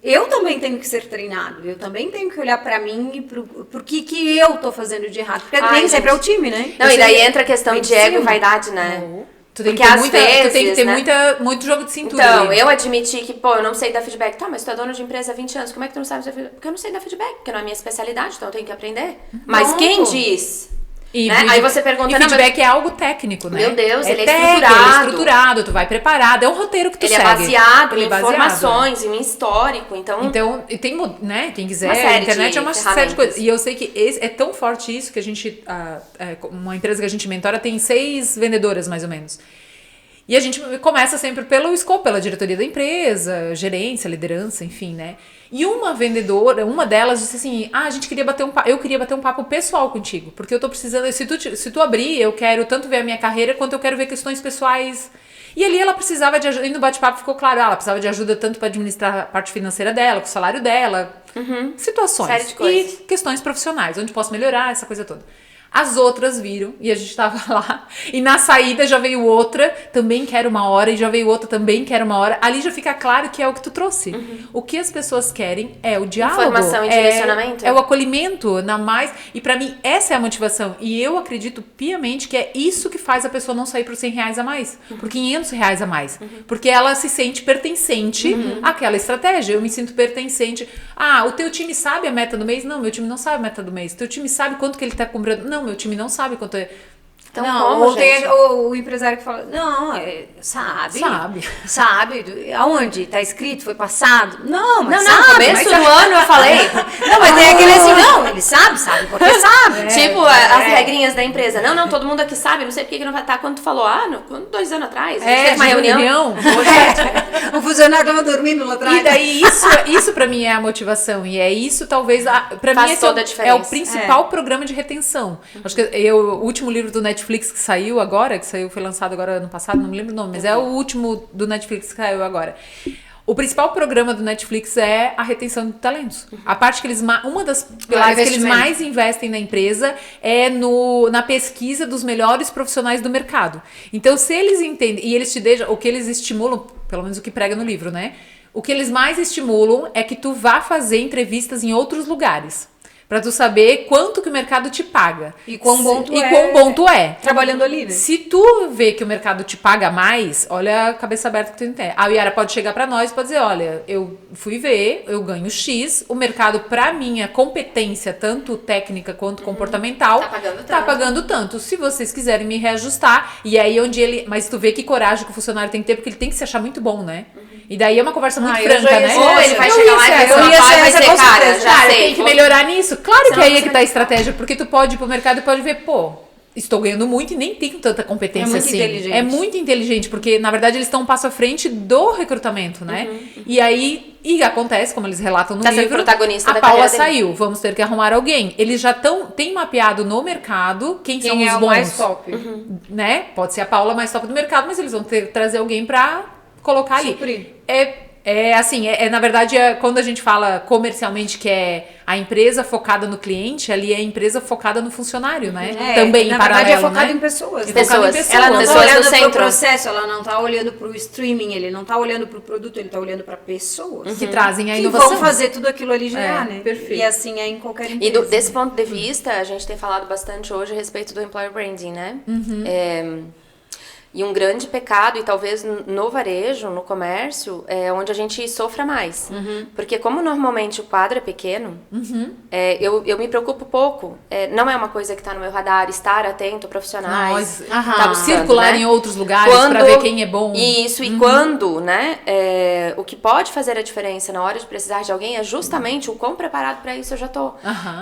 Speaker 1: Eu também tenho que ser treinado, eu também tenho que olhar pra mim e pro que eu tô fazendo de errado. Porque
Speaker 3: Ai,
Speaker 1: nem sempre é o
Speaker 3: gente.
Speaker 1: time, né?
Speaker 3: Não,
Speaker 1: Eu
Speaker 3: e daí
Speaker 1: sei-
Speaker 3: entra a questão
Speaker 1: vem
Speaker 3: de ego e
Speaker 1: cima.
Speaker 3: vaidade, né?
Speaker 2: Tu tem que
Speaker 3: Porque
Speaker 2: ter,
Speaker 3: às
Speaker 2: tu tem que ter
Speaker 3: vezes,
Speaker 2: muito jogo de cintura.
Speaker 3: Então,
Speaker 2: ali.
Speaker 3: eu admiti que, eu não sei dar feedback. Tá, mas tu é dona de empresa há 20 anos, como é que tu não sabe dar feedback? Porque eu não sei dar feedback, porque não é a minha especialidade, então eu tenho que aprender. Mas
Speaker 1: Pronto.
Speaker 3: quem diz?
Speaker 2: E
Speaker 3: Né? Aí você pergunta,
Speaker 2: e
Speaker 3: não, mas-
Speaker 2: feedback é algo técnico, né?
Speaker 3: Meu Deus, ele é
Speaker 2: técnico,
Speaker 3: estruturado.
Speaker 2: Ele é estruturado, tu vai preparado, é um roteiro que tu
Speaker 3: Ele
Speaker 2: segue.
Speaker 3: é baseado
Speaker 2: Ele
Speaker 3: em
Speaker 2: é baseado.
Speaker 3: informações, em um histórico, então...
Speaker 2: Então, e tem, né, quem quiser,
Speaker 3: Uma
Speaker 2: a
Speaker 3: série
Speaker 2: internet
Speaker 3: de
Speaker 2: é uma série de
Speaker 3: ferramentas.
Speaker 2: coisas. E eu sei que é tão forte isso que a gente, uma empresa que a gente mentora tem 6 vendedoras, mais ou menos. E a gente começa sempre pelo scope, pela diretoria da empresa, gerência, liderança, enfim, né? E uma vendedora, uma delas disse assim, a gente queria eu queria bater um papo pessoal contigo, porque eu tô precisando, se tu abrir, eu quero tanto ver a minha carreira, quanto eu quero ver questões pessoais. E ali ela precisava de ajuda, e no bate-papo ficou claro, ela precisava de ajuda tanto para administrar a parte financeira dela, com o salário dela, situações.
Speaker 3: Série de coisas.
Speaker 2: E questões profissionais, onde posso melhorar, essa coisa toda. As outras viram e a gente tava lá. E na saída já veio outra, também quer uma hora, e já veio outra, também quer uma hora. Ali já fica claro que é o que tu trouxe. O que as pessoas querem é o diálogo.
Speaker 3: Informação e direcionamento.
Speaker 2: É o acolhimento, na mais. E pra mim, essa é a motivação. E eu acredito piamente que é isso que faz a pessoa não sair por R$100 a mais. Por R$500 a mais. Porque ela se sente pertencente àquela estratégia. Eu me sinto pertencente. O teu time sabe a meta do mês? Não, meu time não sabe a meta do mês. Teu time sabe quanto que ele tá comprando? Não, meu time não sabe quanto é.
Speaker 3: Então,
Speaker 1: não,
Speaker 3: como,
Speaker 1: ou tem
Speaker 3: gente?
Speaker 1: o empresário que fala, não, sabe. Sabe. Aonde? Tá escrito? Foi passado? Não, mas
Speaker 3: Não,
Speaker 1: sabe.
Speaker 3: no começo
Speaker 1: mas
Speaker 3: do ano eu falei.
Speaker 1: Não, mas tem aquele assim, não, ele sabe porque sabe.
Speaker 3: Tipo, as regrinhas da empresa. Não, todo mundo aqui sabe, não sei por que não vai estar. Quando tu falou, 2 anos atrás, a gente teve uma reunião.
Speaker 1: O funcionário tava dormindo lá atrás.
Speaker 2: E daí isso pra mim é a motivação. E é isso talvez, pra
Speaker 3: Faz
Speaker 2: mim esse
Speaker 3: toda a
Speaker 2: é
Speaker 3: diferença.
Speaker 2: o principal programa de retenção. Acho que o último livro do Netflix que saiu agora, foi lançado agora ano passado, não me lembro o nome, mas é o último do Netflix que saiu agora. O principal programa do Netflix é a retenção de talentos. A parte que uma das pilares que eles mais investem na empresa é na pesquisa dos melhores profissionais do mercado. Então, se eles entendem, e eles te deixam, o que eles estimulam, pelo menos o que prega no livro, né? O que eles mais estimulam é que tu vá fazer entrevistas em outros lugares. Pra tu saber quanto que o mercado te paga.
Speaker 1: E quão bom tu é.
Speaker 2: E quão bom tu é.
Speaker 1: Trabalhando ali, né?
Speaker 2: Se tu vê que o mercado te paga mais, olha a cabeça aberta que tu entende. A Yara pode chegar pra nós e pode dizer, olha, eu fui ver, eu ganho X, o mercado pra minha competência, tanto técnica quanto comportamental, tá pagando tanto. Se vocês quiserem me reajustar, e aí mas tu vê que coragem que o funcionário tem que ter, porque ele tem que se achar muito bom, né? E daí é uma conversa muito franca, né?
Speaker 3: Ou ele vai
Speaker 2: Eu
Speaker 3: chegar
Speaker 2: ia
Speaker 3: lá e
Speaker 2: ser-
Speaker 3: vai
Speaker 2: eu ia ser
Speaker 3: vai
Speaker 2: essa
Speaker 3: ser,
Speaker 2: com
Speaker 3: cara,
Speaker 2: certeza.
Speaker 3: já sei.
Speaker 2: Tem que melhorar nisso. Claro que
Speaker 3: Senão
Speaker 2: aí é
Speaker 3: você
Speaker 2: que tá a estratégia, porque tu pode ir pro mercado e pode ver, estou ganhando muito e nem tenho tanta competência
Speaker 1: muito
Speaker 2: assim.
Speaker 1: inteligente.
Speaker 2: É muito inteligente, porque na verdade eles estão um passo à frente do recrutamento, né? E aí, acontece, como eles relatam no
Speaker 3: Tá sendo
Speaker 2: livro,
Speaker 3: protagonista
Speaker 2: a
Speaker 3: da
Speaker 2: Paula
Speaker 3: carreira dele.
Speaker 2: saiu, vamos ter que arrumar alguém. Eles já têm mapeado no mercado quem são
Speaker 1: Quem
Speaker 2: os
Speaker 1: é o
Speaker 2: bons,
Speaker 1: mais top?
Speaker 2: né? Pode ser a Paula mais top do mercado, mas eles vão ter que trazer alguém pra colocar ali.
Speaker 1: Suprir.
Speaker 2: Na verdade, quando a gente fala comercialmente que é a empresa focada no cliente, ali é a empresa focada no funcionário, né? Também
Speaker 1: na
Speaker 2: em paralelo,
Speaker 1: verdade é focado
Speaker 2: né?
Speaker 1: em pessoas.
Speaker 2: É focado em pessoas.
Speaker 1: Ela não
Speaker 3: Pessoas
Speaker 1: tá
Speaker 3: no
Speaker 1: olhando pro
Speaker 3: centro.
Speaker 1: processo, ela não tá olhando pro streaming, ele não tá olhando pro produto, ele tá olhando pra pessoas.
Speaker 2: Que trazem a
Speaker 1: Que
Speaker 2: inovação.
Speaker 1: vão fazer tudo aquilo ali girar, né?
Speaker 2: perfeito.
Speaker 1: E assim é em qualquer
Speaker 3: E
Speaker 1: empresa.
Speaker 3: desse ponto de vista, a gente tem falado bastante hoje a respeito do employer branding, né? E um grande pecado, e talvez no varejo, no comércio, é onde a gente sofra mais. Porque como normalmente o quadro é pequeno, eu me preocupo pouco. Não é uma coisa que está no meu radar, estar atento, profissionais. Tá buscando,
Speaker 2: circular
Speaker 3: né?
Speaker 2: em outros lugares para ver quem é bom.
Speaker 3: Isso, e quando, né? O que pode fazer a diferença na hora de precisar de alguém é justamente o quão preparado para isso eu já tô.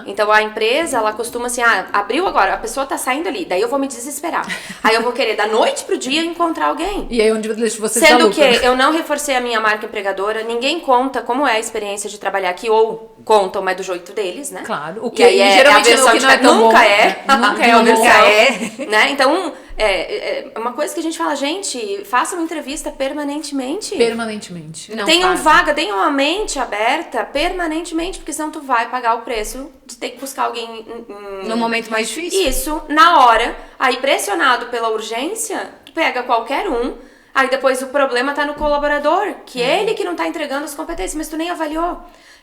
Speaker 3: Então a empresa, ela costuma assim, abriu agora, a pessoa tá saindo ali, daí eu vou me desesperar. Aí eu vou querer da noite pro dia encontrar alguém.
Speaker 2: E aí onde você
Speaker 3: Sendo que eu não reforcei a minha marca empregadora, ninguém conta como é a experiência de trabalhar aqui, ou contam, mas do jeito deles, né?
Speaker 2: Claro. O
Speaker 3: E
Speaker 2: que
Speaker 3: aí
Speaker 2: geralmente
Speaker 3: a versão
Speaker 2: o que não é
Speaker 3: de
Speaker 2: tão
Speaker 3: nunca
Speaker 2: bom.
Speaker 3: é.
Speaker 2: Nunca é a
Speaker 3: Nunca
Speaker 2: versão.
Speaker 3: é. Né? Então, é uma coisa que a gente fala, gente, faça uma entrevista permanentemente.
Speaker 2: Permanentemente.
Speaker 1: Não
Speaker 3: Tenha
Speaker 1: faz.
Speaker 3: tenha uma mente aberta permanentemente, porque senão tu vai pagar o preço de ter que buscar alguém
Speaker 1: No momento mais difícil.
Speaker 3: Isso, na hora, aí pressionado pela urgência, tu pega qualquer um, aí depois o problema tá no colaborador, que é ele que não tá entregando as competências, mas tu nem avaliou.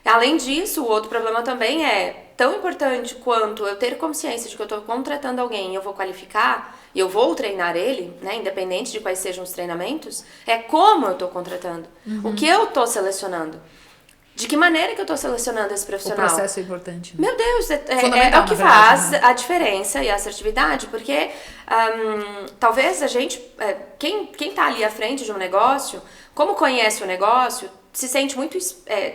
Speaker 3: Além disso, o outro problema também é tão importante quanto eu ter consciência de que eu tô contratando alguém e eu vou qualificar, e eu vou treinar ele, né, independente de quais sejam os treinamentos, é como eu tô contratando, o que eu tô selecionando. De que maneira que eu tô selecionando esse
Speaker 2: O
Speaker 3: profissional?
Speaker 2: processo é importante. Né?
Speaker 3: Meu Deus, é
Speaker 2: Fundamental,
Speaker 3: o que
Speaker 2: na verdade,
Speaker 3: faz
Speaker 2: né?
Speaker 3: a diferença e a assertividade, porque talvez a gente, quem tá ali à frente de um negócio, como conhece o negócio, se sente muito,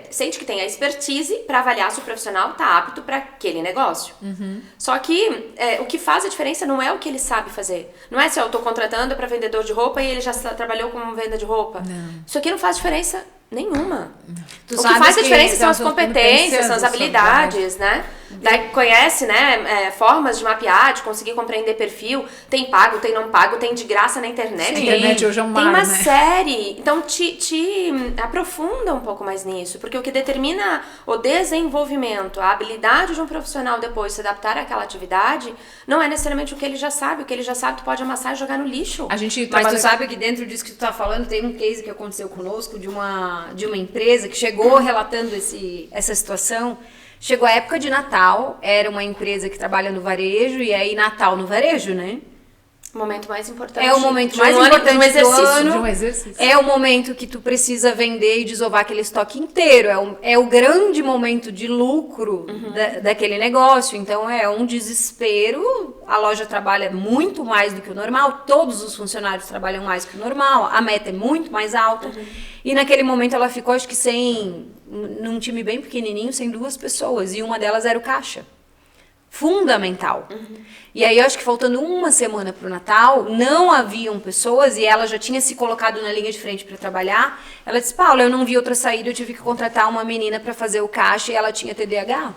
Speaker 3: sente que tem a expertise para avaliar se o profissional tá apto para aquele negócio. Só que o que faz a diferença não é o que ele sabe fazer. Não é se eu tô contratando para vendedor de roupa e ele já trabalhou como venda de roupa.
Speaker 2: Não.
Speaker 3: Isso aqui não faz diferença nenhuma.
Speaker 1: Tu
Speaker 3: O que
Speaker 1: sabes
Speaker 3: faz a
Speaker 1: que
Speaker 3: diferença são as
Speaker 2: são as
Speaker 3: competências, são as
Speaker 2: competências,
Speaker 3: habilidades, né? Daí conhece, né, formas de mapear, de conseguir compreender perfil. Tem pago, tem não pago, tem de graça na internet.
Speaker 2: A internet hoje é um
Speaker 3: Tem
Speaker 2: mar,
Speaker 3: uma
Speaker 2: né?
Speaker 3: série. Então te aprofunda um pouco mais nisso. Porque o que determina o desenvolvimento, a habilidade de um profissional depois se adaptar àquela atividade, não é necessariamente o que ele já sabe. O que ele já sabe, tu pode amassar e jogar no lixo.
Speaker 2: A gente
Speaker 1: Mas
Speaker 2: trabalha...
Speaker 1: tu sabe que dentro disso que tu tá falando, tem um case que aconteceu conosco de uma empresa que chegou relatando essa situação. Chegou a época de Natal, era uma empresa que trabalha no varejo, e aí Natal no varejo, né?
Speaker 3: O momento mais importante.
Speaker 1: É o momento
Speaker 3: de
Speaker 1: mais
Speaker 3: ano,
Speaker 1: importante
Speaker 3: de um exercício.
Speaker 1: do ano.
Speaker 2: de um exercício.
Speaker 1: É o momento que tu precisa vender e desovar aquele estoque inteiro. É o grande momento de lucro daquele negócio. Então é um desespero. A loja trabalha muito mais do que o normal. Todos os funcionários trabalham mais que o normal. A meta é muito mais alta. E naquele momento ela ficou, acho que num time bem pequenininho, sem 2 pessoas. E uma delas era o caixa. Fundamental. E aí, eu acho que faltando uma semana pro Natal, não haviam pessoas e ela já tinha se colocado na linha de frente para trabalhar. Ela disse, Paula, eu não vi outra saída, eu tive que contratar uma menina para fazer o caixa e ela tinha TDAH.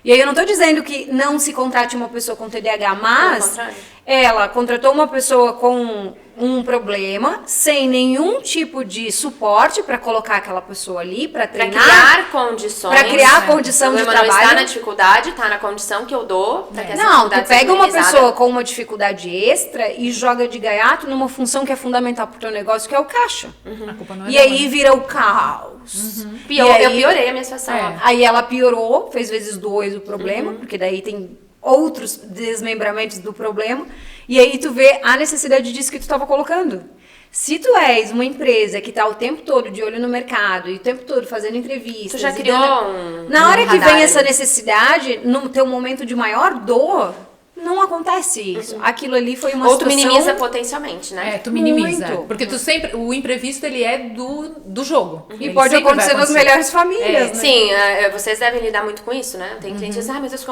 Speaker 1: E aí, eu não tô dizendo que não se contrate uma pessoa com TDAH, mas ela contratou uma pessoa com um problema, sem nenhum tipo de suporte para colocar aquela pessoa ali, para treinar.
Speaker 3: Para criar condições.
Speaker 1: Para criar condição de trabalho.
Speaker 3: Não está na dificuldade, está na condição que eu dou. Pra que essa
Speaker 1: Não, tu
Speaker 3: dificuldade seja
Speaker 1: pega uma
Speaker 3: minimizada.
Speaker 1: pessoa com uma dificuldade extra e joga de gaiato numa função que é fundamental pro teu negócio, que é o caixa.
Speaker 2: A culpa não é
Speaker 1: E
Speaker 2: dela,
Speaker 1: aí
Speaker 2: né?
Speaker 1: vira o caos. E
Speaker 3: Eu
Speaker 1: aí-
Speaker 3: piorei a minha situação.
Speaker 1: Aí ela piorou, fez vezes 2 o problema, porque daí tem outros desmembramentos do problema. E aí tu vê a necessidade disso que tu estava colocando. Se tu és uma empresa que tá o tempo todo de olho no mercado e o tempo todo fazendo entrevistas...
Speaker 3: Tu já
Speaker 1: e
Speaker 3: criou
Speaker 1: dando-
Speaker 3: um
Speaker 1: Na hora que
Speaker 3: radar
Speaker 1: vem essa
Speaker 3: ali.
Speaker 1: necessidade, no teu momento de maior dor, não acontece isso. Aquilo ali foi uma
Speaker 3: Ou tu
Speaker 1: situação...
Speaker 3: minimiza potencialmente, né?
Speaker 2: Tu minimiza.
Speaker 1: Muito.
Speaker 2: Porque tu sempre, o imprevisto, ele é do jogo.
Speaker 1: E
Speaker 2: Ele
Speaker 1: pode
Speaker 2: sempre vai
Speaker 1: acontecer nas melhores famílias, né?
Speaker 3: Sim, vocês devem lidar muito com isso, né? Tem clientes que dizem, meu Deus,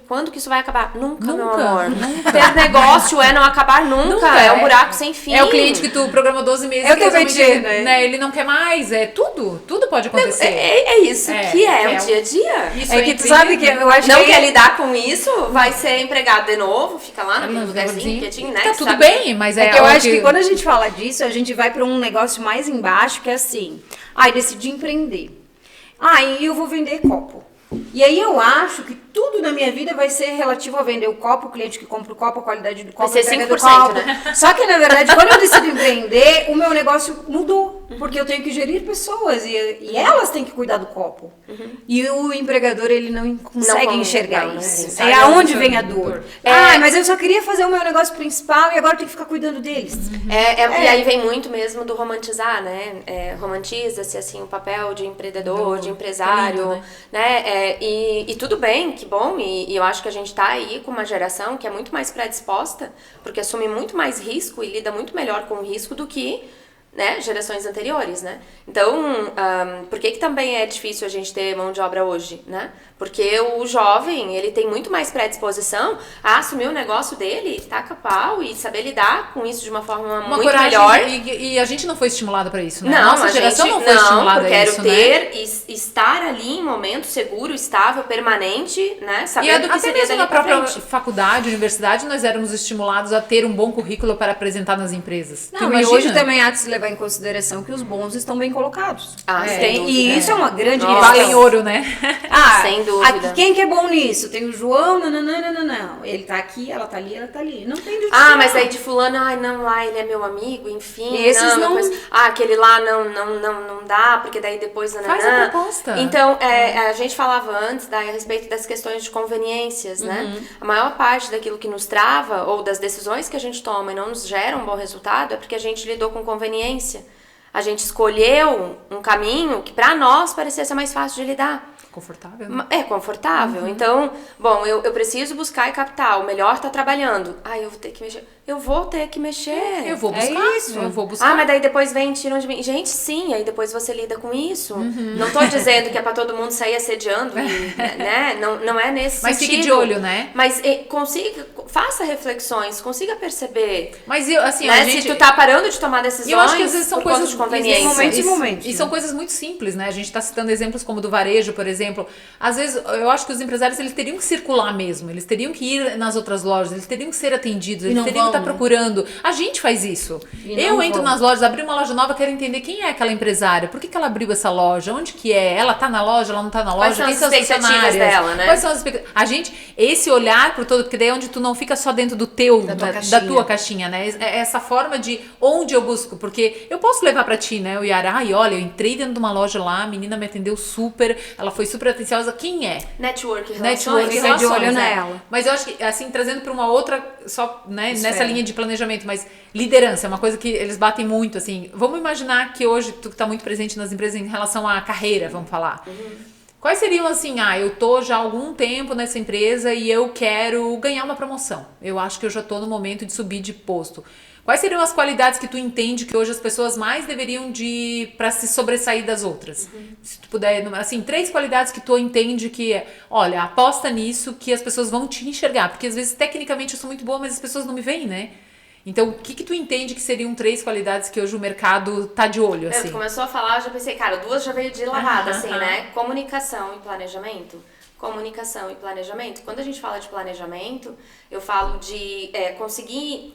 Speaker 3: quando que isso vai acabar? Nunca, meu amor. Ter negócio é não acabar nunca. É um buraco sem fim.
Speaker 2: É o cliente que tu programou 12 meses.
Speaker 1: Eu
Speaker 2: que
Speaker 1: também
Speaker 2: resolve,
Speaker 1: tive,
Speaker 2: né? Ele não quer mais. Tudo pode acontecer.
Speaker 3: É isso que é o dia a dia.
Speaker 2: Isso
Speaker 1: É que tu sabe que eu acho
Speaker 3: Não
Speaker 1: que...
Speaker 3: quer lidar com isso, vai ser empregado de novo, fica lá no lugarzinho, quietinho, né?
Speaker 2: Tá
Speaker 3: que
Speaker 2: tudo
Speaker 3: sabe-
Speaker 2: bem, mas
Speaker 1: É que eu acho que quando a gente fala disso, a gente vai pra um negócio mais embaixo, que é assim, decidi empreender. Aí eu vou vender copo. E aí eu acho que tudo na minha vida vai ser relativo a vender o copo, o cliente que compra o copo, a qualidade do copo,
Speaker 3: Vai ser
Speaker 1: a entrega do
Speaker 3: 5%,
Speaker 1: copo.
Speaker 3: né?
Speaker 1: Só que na verdade, quando eu decidi empreender, o meu negócio mudou. Porque eu tenho que gerir pessoas e elas têm que cuidar do copo. E o empregador, ele não consegue enxergar
Speaker 3: não,
Speaker 1: isso.
Speaker 3: né?
Speaker 1: É aonde vem a dor. Mas eu só queria fazer o meu negócio principal e agora eu tenho que ficar cuidando deles.
Speaker 3: E aí vem muito mesmo do romantizar, né? Romantiza-se assim o papel de empreendedor, de empresário,
Speaker 2: lindo,
Speaker 3: né? E tudo bem, que bom. E eu acho que a gente tá aí com uma geração que é muito mais predisposta, porque assume muito mais risco e lida muito melhor com o risco do que, né, gerações anteriores, né? Então, por que também é difícil a gente ter mão de obra hoje, né? Porque o jovem, ele tem muito mais predisposição a assumir o negócio dele, taca pau e saber lidar com isso de uma forma muito
Speaker 2: coragem,
Speaker 3: melhor.
Speaker 2: E a gente não foi estimulada pra isso, né?
Speaker 3: Não,
Speaker 2: Nossa geração
Speaker 3: gente,
Speaker 2: não foi estimulada
Speaker 3: porque
Speaker 2: a isso,
Speaker 3: quero ter, estar ali em momento seguro, estável, permanente, né?
Speaker 2: E
Speaker 3: Sabendo que
Speaker 2: até
Speaker 3: seria
Speaker 2: mesmo
Speaker 3: dali
Speaker 2: na
Speaker 3: pra
Speaker 2: própria
Speaker 3: frente.
Speaker 2: faculdade, universidade, nós éramos estimulados a ter um bom currículo para apresentar nas empresas. Tu
Speaker 1: Não, e
Speaker 2: imagina?
Speaker 1: hoje também há de se levar em consideração que os bons estão bem colocados.
Speaker 3: Sem dúvida.
Speaker 1: E isso é uma grande
Speaker 3: Nossa.
Speaker 2: Valem
Speaker 1: questão.
Speaker 2: ouro, né?
Speaker 3: Sem dúvida.
Speaker 1: Aqui, quem que é bom nisso? Tem o João, não. Ele tá aqui, ela tá ali, ela tá ali. Não tem de
Speaker 3: Mas aí de fulano, lá ele é meu amigo, enfim.
Speaker 1: Esses não-
Speaker 3: Aquele lá não dá, porque daí depois...
Speaker 2: Faz a proposta.
Speaker 3: Então, a gente falava antes a respeito das questões de conveniências, né? A maior parte daquilo que nos trava, ou das decisões que a gente toma e não nos gera um bom resultado, é porque a gente lidou com conveniência. A gente escolheu um caminho que pra nós parecia ser mais fácil de lidar.
Speaker 2: Confortável, né?
Speaker 3: É confortável. Então, bom, eu preciso buscar e captar. O melhor tá trabalhando. Eu vou ter que mexer. Eu vou ter que mexer.
Speaker 2: Eu vou buscar.
Speaker 1: É isso.
Speaker 2: Eu vou buscar.
Speaker 3: Mas daí depois vem, tiram de mim. Gente, sim, aí depois você lida com isso. Não tô dizendo que é pra todo mundo sair assediando, né? Não é nesse
Speaker 2: Mas
Speaker 3: sentido.
Speaker 2: fique de olho, né?
Speaker 3: Mas faça reflexões, consiga perceber.
Speaker 2: Mas eu, assim,
Speaker 3: Né?
Speaker 2: a gente...
Speaker 3: Se tu tá parando de tomar decisões,
Speaker 2: eu acho que às vezes são
Speaker 3: por conta
Speaker 2: coisas
Speaker 3: de conveniência.
Speaker 1: momentos e momentos,
Speaker 2: E são coisas muito simples, né? A gente tá citando exemplos como do varejo, por exemplo. Às vezes, eu acho que os empresários, eles teriam que circular mesmo. Eles teriam que ir nas outras lojas. Eles teriam que ser atendidos. Eles
Speaker 1: não
Speaker 2: teriam que
Speaker 1: vão,
Speaker 2: estar procurando. A gente faz isso.
Speaker 1: E
Speaker 2: Eu
Speaker 1: não
Speaker 2: entro
Speaker 1: vão.
Speaker 2: nas lojas, abri uma loja nova, quero entender quem é aquela empresária. Por que ela abriu essa loja? Onde que é? Ela tá na loja? Ela não tá na loja?
Speaker 3: Quais são
Speaker 2: Quem
Speaker 3: as
Speaker 2: são as
Speaker 3: expectativas
Speaker 2: funcionárias?
Speaker 3: dela, né?
Speaker 2: Quais são as expectativas? A gente, esse olhar pro todo, porque daí é onde tu não fica só dentro do teu, da tua caixinha, né? É essa forma de onde eu busco, porque eu posso levar pra ti, né, o Yara, olha, eu entrei dentro de uma loja lá, a menina me atendeu super, ela foi super atenciosa, quem é?
Speaker 3: Network,
Speaker 2: Network,
Speaker 3: relações.
Speaker 1: fica de olho
Speaker 2: relações, né?
Speaker 1: nela.
Speaker 2: Mas eu acho que, assim, trazendo pra uma outra, só, né,
Speaker 1: Esfera.
Speaker 2: nessa linha de planejamento, mas liderança é uma coisa que eles batem muito, assim, vamos imaginar que hoje tu que tá muito presente nas empresas em relação à carreira, vamos falar. Quais seriam assim, eu tô já há algum tempo nessa empresa e eu quero ganhar uma promoção. Eu acho que eu já tô no momento de subir de posto. Quais seriam as qualidades que tu entende que hoje as pessoas mais deveriam para se sobressair das outras? Se tu puder, assim, 3 qualidades que tu entende que olha, aposta nisso que as pessoas vão te enxergar. Porque às vezes, tecnicamente, eu sou muito boa, mas as pessoas não me veem, né? Então, o que tu entende que seriam 3 qualidades que hoje o mercado tá de olho, assim?
Speaker 3: Tu começou a falar, eu já pensei, cara, 2 já veio de lavada, assim, né? Comunicação e planejamento. Comunicação e planejamento. Quando a gente fala de planejamento, eu falo de conseguir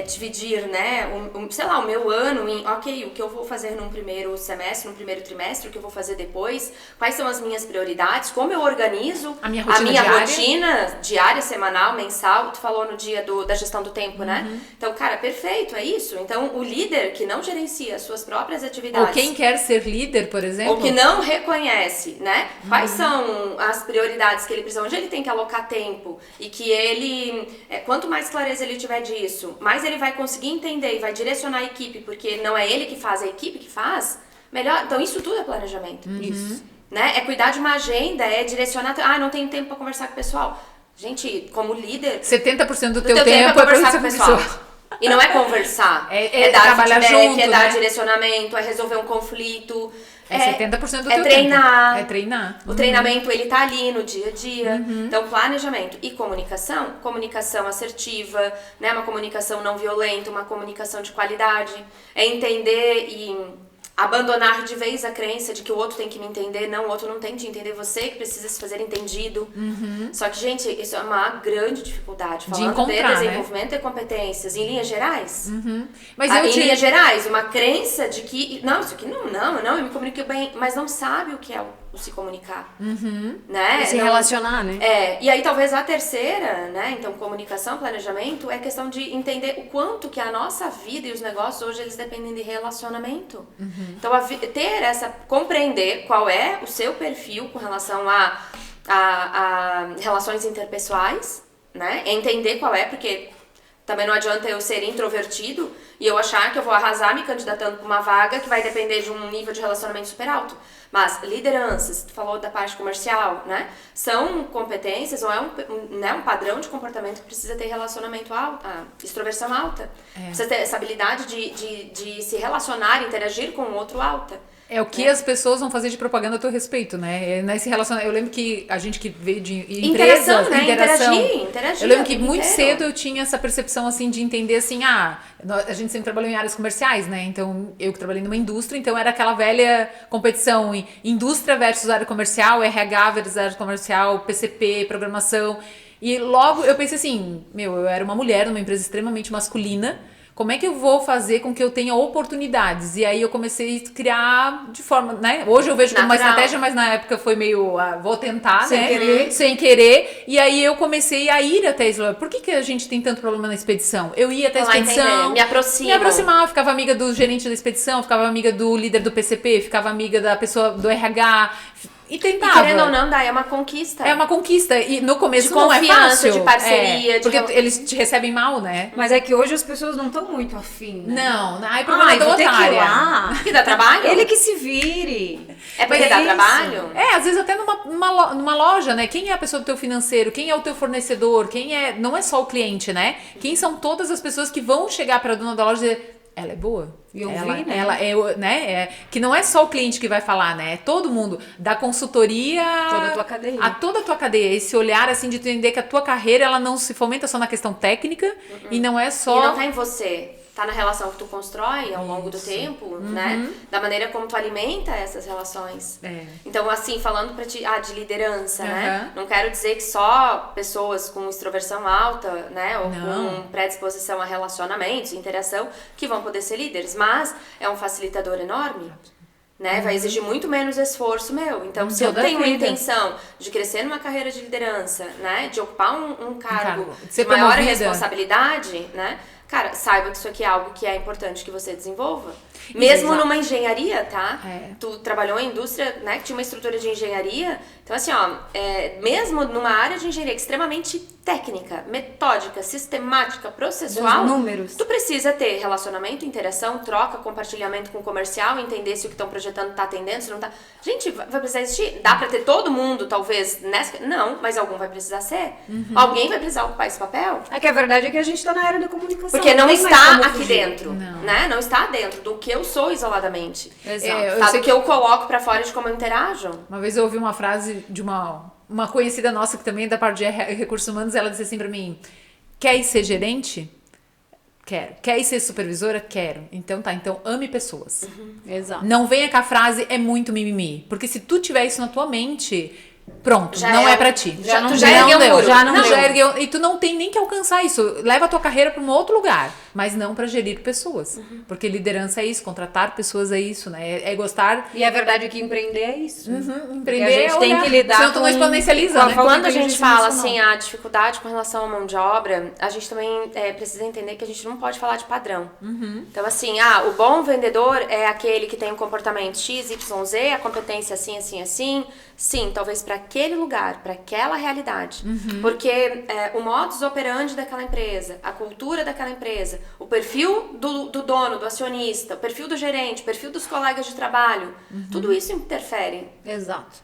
Speaker 3: dividir, né, sei lá, o meu ano em, ok, o que eu vou fazer num primeiro semestre, num primeiro trimestre, o que eu vou fazer depois, quais são as minhas prioridades, como eu organizo
Speaker 2: a minha rotina
Speaker 3: rotina diária, semanal, mensal. Tu falou no dia da gestão do tempo, né? Então, cara, perfeito, é isso. Então, o líder que não gerencia as suas próprias atividades...
Speaker 2: Ou quem quer ser líder, por exemplo...
Speaker 3: Ou que não reconhece, né? Quais são as prioridades que ele precisa, onde ele tem que alocar tempo e que ele... quanto mais clareza ele tiver disso, mais ele vai conseguir entender e vai direcionar a equipe, porque não é ele que faz, é a equipe que faz, melhor. Então, isso tudo é planejamento. Isso. Né? É cuidar de uma agenda, é direcionar... não tenho tempo para conversar com o pessoal. Gente, como líder...
Speaker 2: 70% do
Speaker 3: teu tempo é conversar com o pessoal. E não é conversar. É dar
Speaker 2: trabalhar
Speaker 3: feedback,
Speaker 2: junto,
Speaker 3: é dar
Speaker 2: né?
Speaker 3: direcionamento, é resolver um conflito.
Speaker 2: 70% do teu
Speaker 3: treinar.
Speaker 2: tempo. É treinar.
Speaker 3: O treinamento, ele tá ali no dia a dia. Então, planejamento e comunicação assertiva, né? Uma comunicação não violenta, uma comunicação de qualidade. É entender e abandonar de vez a crença de que o outro tem que me entender. Não, o outro não tem que te entender, você que precisa se fazer entendido. Só que, gente, isso é uma grande dificuldade. Falando de desenvolvimento e competências, em linhas gerais.
Speaker 2: Mas
Speaker 3: em linhas gerais, uma crença de que, não, isso aqui não, eu me comunico bem, mas não sabe o que é o se comunicar. Né?
Speaker 1: Se relacionar, né?
Speaker 3: E aí talvez a terceira, né? Então, comunicação, planejamento, é questão de entender o quanto que a nossa vida e os negócios hoje, eles dependem de relacionamento. Então, compreender qual é o seu perfil com relação a relações interpessoais, né? Entender qual é, porque também não adianta eu ser introvertido e eu achar que eu vou arrasar me candidatando para uma vaga que vai depender de um nível de relacionamento super alto. Mas lideranças, tu falou da parte comercial, né? São competências ou é um padrão de comportamento que precisa ter relacionamento alto, extroversão alta. Precisa ter essa habilidade de se relacionar, interagir com o outro alta.
Speaker 2: É o que as pessoas vão fazer de propaganda a teu respeito, né? Nesse relacionamento. Eu lembro que a gente que veio de empresas, interação.
Speaker 3: Interagir.
Speaker 2: Eu lembro que muito cedo eu tinha essa percepção, assim, de entender, assim, a gente sempre trabalhou em áreas comerciais, né? Então, eu que trabalhei numa indústria, então era aquela velha competição em indústria versus área comercial, RH versus área comercial, PCP, programação. E logo eu pensei assim, eu era uma mulher numa empresa extremamente masculina. Como é que eu vou fazer com que eu tenha oportunidades? E aí eu comecei a criar de forma, né? Hoje eu vejo como uma estratégia, mas na época foi meio, vou tentar, sem querer. E aí eu comecei a ir até isso. Por que a gente tem tanto problema na expedição? Eu ia até a expedição,
Speaker 3: me
Speaker 2: aproximava, ficava amiga do gerente da expedição, ficava amiga do líder do PCP, ficava amiga da pessoa do RH... E tentava.
Speaker 3: E querendo ou não, é uma conquista.
Speaker 2: É uma conquista. E no começo
Speaker 3: de
Speaker 2: não é fácil.
Speaker 3: De parceria.
Speaker 2: Porque eles te recebem mal, né?
Speaker 1: Mas é que hoje as pessoas não estão muito afim, né?
Speaker 2: Não. Aí problema da otária.
Speaker 3: Que dá trabalho?
Speaker 1: Ele que se vire.
Speaker 3: É porque dá trabalho?
Speaker 2: Às vezes até numa loja, né? Quem é a pessoa do teu financeiro? Quem é o teu fornecedor? Não é só o cliente, né? Quem são todas as pessoas que vão chegar pra dona da loja e dizer... Ela é boa. Que não é só o cliente que vai falar, né? É todo mundo. Da consultoria
Speaker 1: toda a tua cadeia.
Speaker 2: A toda a tua cadeia. Esse olhar, assim, de entender que a tua carreira, ela não se fomenta só na questão técnica e não é só...
Speaker 3: E não tá em você. Tá na relação que tu constrói ao longo do tempo, né? Da maneira como tu alimenta essas relações. Então, assim, falando pra ti, de liderança, né? Não quero dizer que só pessoas com extroversão alta, né? Ou com predisposição a relacionamentos, interação, que vão poder ser líderes. Mas é um facilitador enorme. Né? Vai exigir muito menos esforço meu. Então, se eu tenho uma intenção de crescer numa carreira de liderança, né? De ocupar um cargo de maior responsabilidade, né? Cara, saiba que isso aqui é algo que é importante que você desenvolva. Mesmo numa engenharia, tá? Tu trabalhou em indústria, né? Que tinha uma estrutura de engenharia. Então, assim, mesmo numa área de engenharia extremamente técnica, metódica, sistemática, processual,
Speaker 1: números.
Speaker 3: Tu precisa ter relacionamento, interação, troca, compartilhamento com o comercial, entender se o que estão projetando tá atendendo, se não tá. Gente, vai precisar existir. Dá pra ter todo mundo, talvez, nessa... Não, mas algum vai precisar ser. Alguém vai precisar ocupar esse papel.
Speaker 1: É que a verdade é que a gente tá na era da comunicação.
Speaker 3: Porque não está aqui dentro, né? Não está dentro do que eu sou isoladamente.
Speaker 1: Exato.
Speaker 3: Tá? Do que eu coloco pra fora de como eu interajo.
Speaker 2: Uma vez eu ouvi uma frase de uma conhecida nossa que também é da parte de recursos humanos, ela disse assim pra mim: quer ir ser gerente? Quero. Quer ir ser supervisora? Quero. Então ame pessoas.
Speaker 1: Exato.
Speaker 2: Não venha com a frase é muito mimimi. Porque se tu tiver isso na tua mente... Pronto, não é pra ti.
Speaker 3: Já ergueu.
Speaker 2: E tu não tem nem que alcançar isso. Leva a tua carreira pra um outro lugar, mas não pra gerir pessoas. Porque liderança é isso, contratar pessoas é isso, né? É gostar.
Speaker 1: E a verdade é que empreender é isso.
Speaker 2: Empreender
Speaker 1: a gente tem que lidar
Speaker 2: senão tu não exponencializa, né?
Speaker 3: Quando a gente fala assim, a dificuldade com relação à mão de obra, a gente também precisa entender que a gente não pode falar de padrão. Então, assim, o bom vendedor é aquele que tem um comportamento X, Y, Z, a competência assim, assim, assim. Sim, talvez para aquele lugar, para aquela realidade. Porque o modus operandi daquela empresa, a cultura daquela empresa, o perfil do dono, do acionista, o perfil do gerente, o perfil dos colegas de trabalho, tudo isso interfere.
Speaker 1: Exato.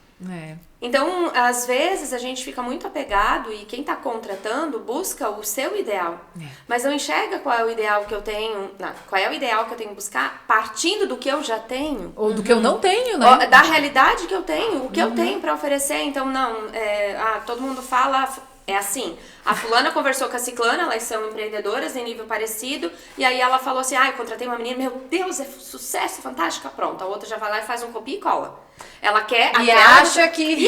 Speaker 3: Então, às vezes, a gente fica muito apegado e quem tá contratando busca o seu ideal. Mas não enxerga qual é o ideal que eu tenho, qual é o ideal que eu tenho que buscar partindo do que eu já tenho.
Speaker 2: Ou do que eu não tenho, né?
Speaker 3: Da realidade que eu tenho, o que eu tenho pra oferecer. Então, todo mundo fala... É assim, a fulana conversou com a ciclana, elas são empreendedoras em nível parecido, e aí ela falou assim, eu contratei uma menina, meu Deus, é sucesso, fantástica, pronto. A outra já vai lá e faz um copia e cola. Ela quer...
Speaker 1: E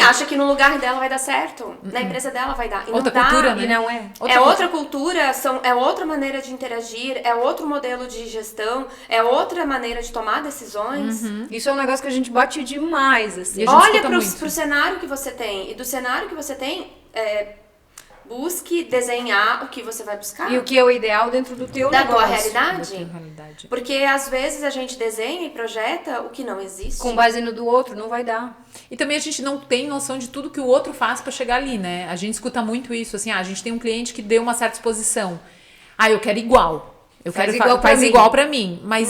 Speaker 1: acha que
Speaker 3: no lugar dela vai dar certo, na empresa dela vai dar. E
Speaker 2: outra
Speaker 3: não
Speaker 2: cultura,
Speaker 3: dá,
Speaker 2: né?
Speaker 1: E não é.
Speaker 3: Outra cultura, é outra maneira de interagir, é outro modelo de gestão, é outra maneira de tomar decisões.
Speaker 1: Isso é um negócio que a gente bate demais, assim.
Speaker 3: Olha pro cenário que você tem, e do cenário que você tem... Busque desenhar o que você vai buscar.
Speaker 1: E o que é o ideal dentro do teu negócio.
Speaker 3: Da tua realidade. Porque às vezes a gente desenha e projeta o que não existe.
Speaker 1: Com base no do outro, não vai dar.
Speaker 2: E também a gente não tem noção de tudo que o outro faz pra chegar ali, né? A gente escuta muito isso, assim, a gente tem um cliente que deu uma certa exposição. Eu quero igual. Faz igual pra mim. Mas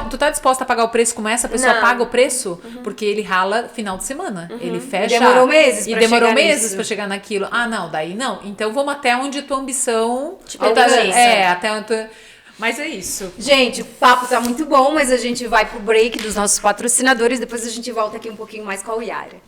Speaker 2: tu tá disposta a pagar o preço como essa? A pessoa paga o preço? Porque ele rala final de semana. Ele fecha.
Speaker 1: E demorou meses
Speaker 2: pra chegar naquilo. Não, daí não. Então vamos até onde tua ambição... até onde Mas é isso.
Speaker 1: Gente, o papo tá muito bom, mas a gente vai pro break dos nossos patrocinadores. Depois a gente volta aqui um pouquinho mais com a Yara.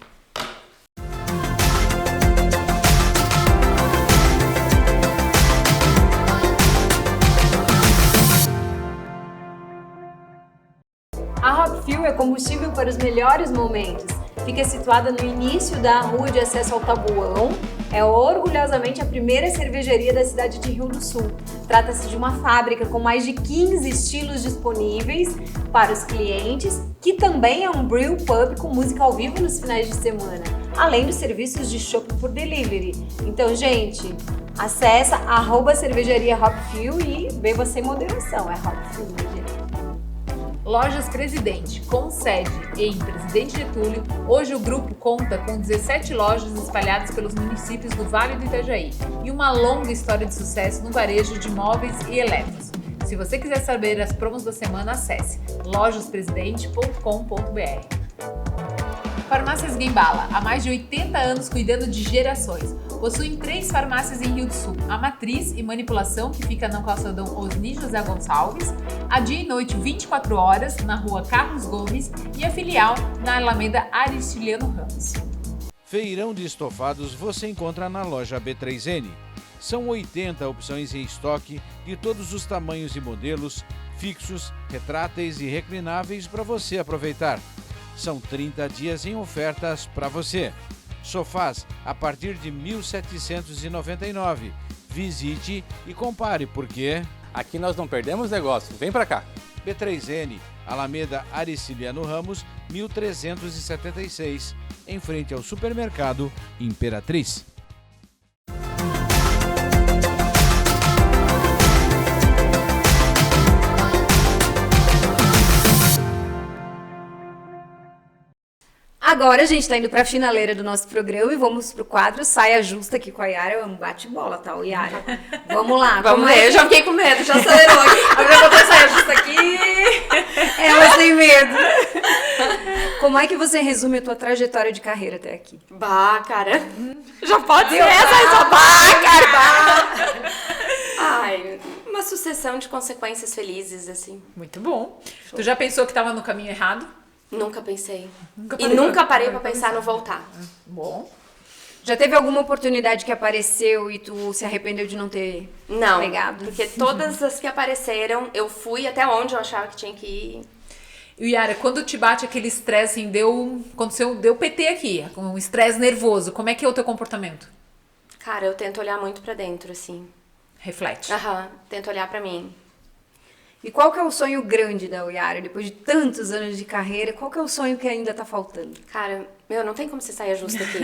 Speaker 1: A Hopfuel é combustível para os melhores momentos. Fica situada no início da rua de acesso ao Tabuão. É orgulhosamente a primeira cervejaria da cidade de Rio do Sul. Trata-se de uma fábrica com mais de 15 estilos disponíveis para os clientes, que também é um brew pub com música ao vivo nos finais de semana, além dos serviços de chopp por delivery. Então, gente, acessa @cervejaria Hopfuel e beba sem moderação. É Hopfuel, gente.
Speaker 2: Lojas Presidente, com sede em Presidente Getúlio, hoje o grupo conta com 17 lojas espalhadas pelos municípios do Vale do Itajaí e uma longa história de sucesso no varejo de móveis e eletros. Se você quiser saber as promos da semana, acesse lojaspresidente.com.br. Farmácias Guembala, há mais de 80 anos cuidando de gerações. Possuem 3 farmácias em Rio do Sul, a Matriz e Manipulação, que fica no calçadão Osni José Gonçalves, a dia e noite 24 horas, na rua Carlos Gomes, e a filial na Alameda Aristiliano Ramos.
Speaker 4: Feirão de estofados você encontra na loja B3N. São 80 opções em estoque de todos os tamanhos e modelos, fixos, retráteis e reclináveis para você aproveitar. São 30 dias em ofertas para você. Sofás a partir de R$ 1.799. Visite e compare, porque...
Speaker 5: Aqui nós não perdemos negócio. Vem para cá.
Speaker 4: B3N, Alameda Aristiliano Ramos, 1376, em frente ao supermercado Imperatriz.
Speaker 1: Agora a gente tá indo pra finaleira do nosso programa e vamos pro quadro Saia Justa aqui com a Yara. É um bate-bola, tá, Yara? Vamos lá.
Speaker 3: Vamos ver, eu já fiquei com medo, já acelerou aqui.
Speaker 1: Agora eu vou saia justa aqui. Ela tem medo. Como é que você resume a tua trajetória de carreira até aqui?
Speaker 3: Cara. Já pode ser essa, cara. Ai, uma sucessão de consequências felizes, assim.
Speaker 2: Muito bom. Show. Tu já pensou que tava no caminho errado?
Speaker 3: Nunca pensei. Nunca parei pra pensar no voltar.
Speaker 2: Bom.
Speaker 1: Já teve alguma oportunidade que apareceu e tu se arrependeu de não ter pegado?
Speaker 3: Porque todas as que apareceram, eu fui até onde eu achava que tinha que ir.
Speaker 2: E Yara, quando te bate aquele estresse, assim, deu PT aqui, com um estresse nervoso, como é que é o teu comportamento?
Speaker 3: Cara, eu tento olhar muito pra dentro, assim.
Speaker 2: Reflete.
Speaker 3: Tento olhar pra mim.
Speaker 1: E qual que é o sonho grande da Yara? Depois de tantos anos de carreira, qual que é o sonho que ainda tá faltando?
Speaker 3: Cara, não tem como você sair justo aqui.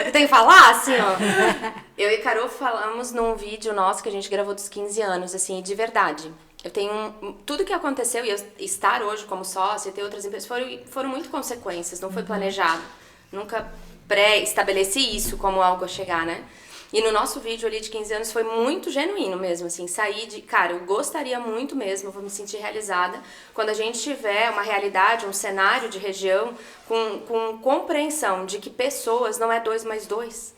Speaker 3: Eu tenho que falar, assim, ó. Eu e Carol falamos num vídeo nosso que a gente gravou dos 15 anos, assim, de verdade. Eu tenho... Tudo que aconteceu, e eu estar hoje como sócia e ter outras empresas, foram muito consequências, não foi planejado. Nunca pré-estabeleci isso como algo a chegar, né? E no nosso vídeo ali de 15 anos foi muito genuíno mesmo, assim, sair de, cara, eu gostaria muito mesmo, vou me sentir realizada quando a gente tiver uma realidade, um cenário de região com compreensão de que pessoas não é 2 mais 2.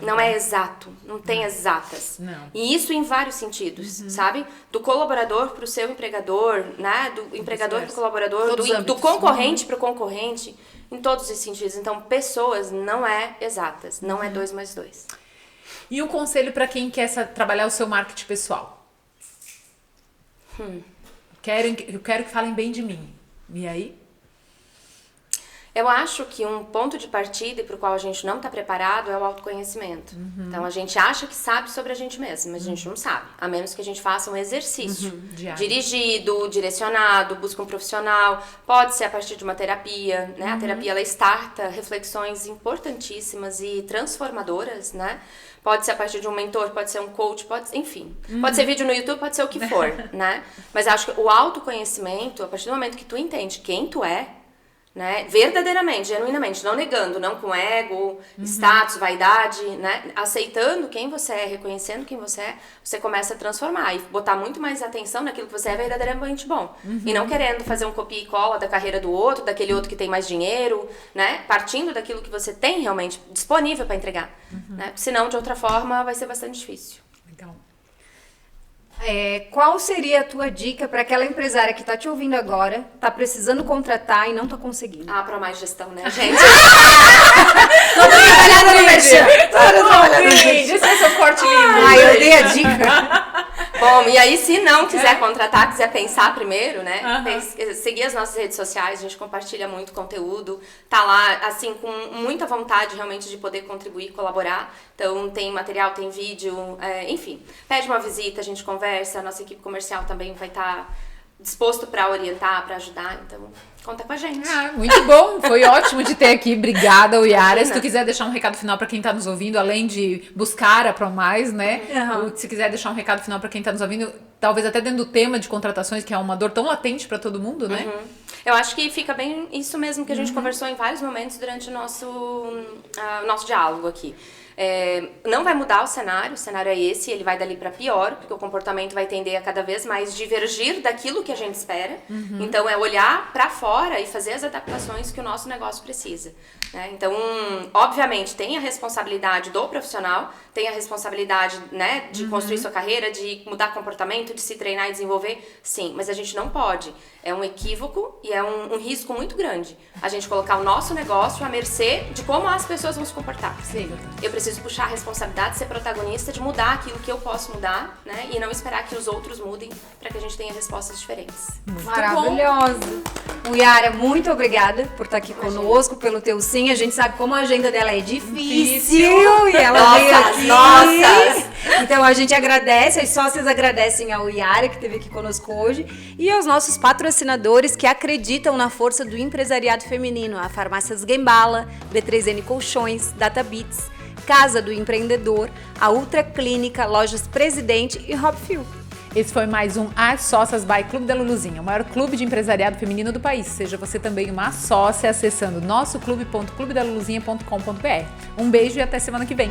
Speaker 3: Não é exato, não tem exatas.
Speaker 2: Não.
Speaker 3: E isso em vários sentidos, sabe? Do colaborador para o seu empregador, né? Do empregador para o colaborador, do concorrente para o concorrente, em todos os sentidos. Então, pessoas não é exatas, não é 2 mais 2.
Speaker 2: E um conselho para quem quer trabalhar o seu marketing pessoal? Eu quero que falem bem de mim. E aí?
Speaker 3: Eu acho que um ponto de partida e para o qual a gente não está preparado é o autoconhecimento. Então, a gente acha que sabe sobre a gente mesmo, mas a gente não sabe. A menos que a gente faça um exercício dirigido, direcionado, busca um profissional. Pode ser a partir de uma terapia, né? A terapia, ela starta reflexões importantíssimas e transformadoras, né? Pode ser a partir de um mentor, pode ser um coach, enfim. Pode ser vídeo no YouTube, pode ser o que for, né? Mas acho que o autoconhecimento, a partir do momento que tu entende quem tu é, né, verdadeiramente, genuinamente, não negando, não com ego, status, vaidade, né, aceitando quem você é, reconhecendo quem você começa a transformar e botar muito mais atenção naquilo que você é verdadeiramente bom. E não querendo fazer um copia e cola da carreira do outro, daquele outro que tem mais dinheiro, né, partindo daquilo que você tem realmente disponível para entregar, né, porque senão de outra forma vai ser bastante difícil.
Speaker 2: Legal.
Speaker 1: Qual seria a tua dica para aquela empresária que está te ouvindo agora, está precisando contratar e não está conseguindo?
Speaker 3: Ah, para mais gestão, né, gente?
Speaker 1: Toda trabalhada no merchan.
Speaker 2: Isso é seu corte lindo.
Speaker 1: Eu dei a dica.
Speaker 3: Bom, e aí se não quiser contratar, quiser pensar primeiro, né? Seguir as nossas redes sociais, a gente compartilha muito conteúdo, tá lá, assim, com muita vontade realmente de poder contribuir, colaborar. Então tem material, tem vídeo, enfim. Pede uma visita, a gente conversa, a nossa equipe comercial também vai estar disposto para orientar, para ajudar, então conta com a gente.
Speaker 2: Muito bom, foi ótimo de ter aqui, obrigada, Yara. Se tu quiser deixar um recado final para quem tá nos ouvindo, além de buscar a ProMais, né? Se quiser deixar um recado final para quem tá nos ouvindo, talvez até dentro do tema de contratações, que é uma dor tão latente para todo mundo, né?
Speaker 3: Eu acho que fica bem isso mesmo que a gente conversou em vários momentos durante o nosso diálogo aqui. Não vai mudar o cenário é esse, ele vai dali para pior, porque o comportamento vai tender a cada vez mais divergir daquilo que a gente espera. Então é olhar para fora e fazer as adaptações que o nosso negócio precisa, né? Então, obviamente, tem a responsabilidade do profissional, tem a responsabilidade, né, de construir sua carreira, de mudar comportamento, de se treinar e desenvolver, sim, mas a gente não pode. É um equívoco e é um risco muito grande a gente colocar o nosso negócio à mercê de como as pessoas vão se comportar.
Speaker 2: Sim.
Speaker 3: Eu preciso puxar a responsabilidade, ser protagonista, de mudar aquilo que eu posso mudar, né? E não esperar que os outros mudem para que a gente tenha respostas diferentes.
Speaker 1: Maravilhoso. Yara, muito obrigada por estar aqui conosco, pelo teu sim. A gente sabe como a agenda dela é difícil. E ela veio aqui. Então a gente agradece, as sócias agradecem ao Yara que esteve aqui conosco hoje e aos nossos patrocinadores que acreditam na força do empresariado feminino, a Farmácias Gembala, B3N Colchões, DataBits, Casa do Empreendedor, a Ultra Clínica, Lojas Presidente e Hopfil.
Speaker 2: Esse foi mais um As Sócias by Clube da Luluzinha, o maior clube de empresariado feminino do país. Seja você também uma sócia acessando nossoclube.clubedaluluzinha.com.br. Um beijo e até semana que vem.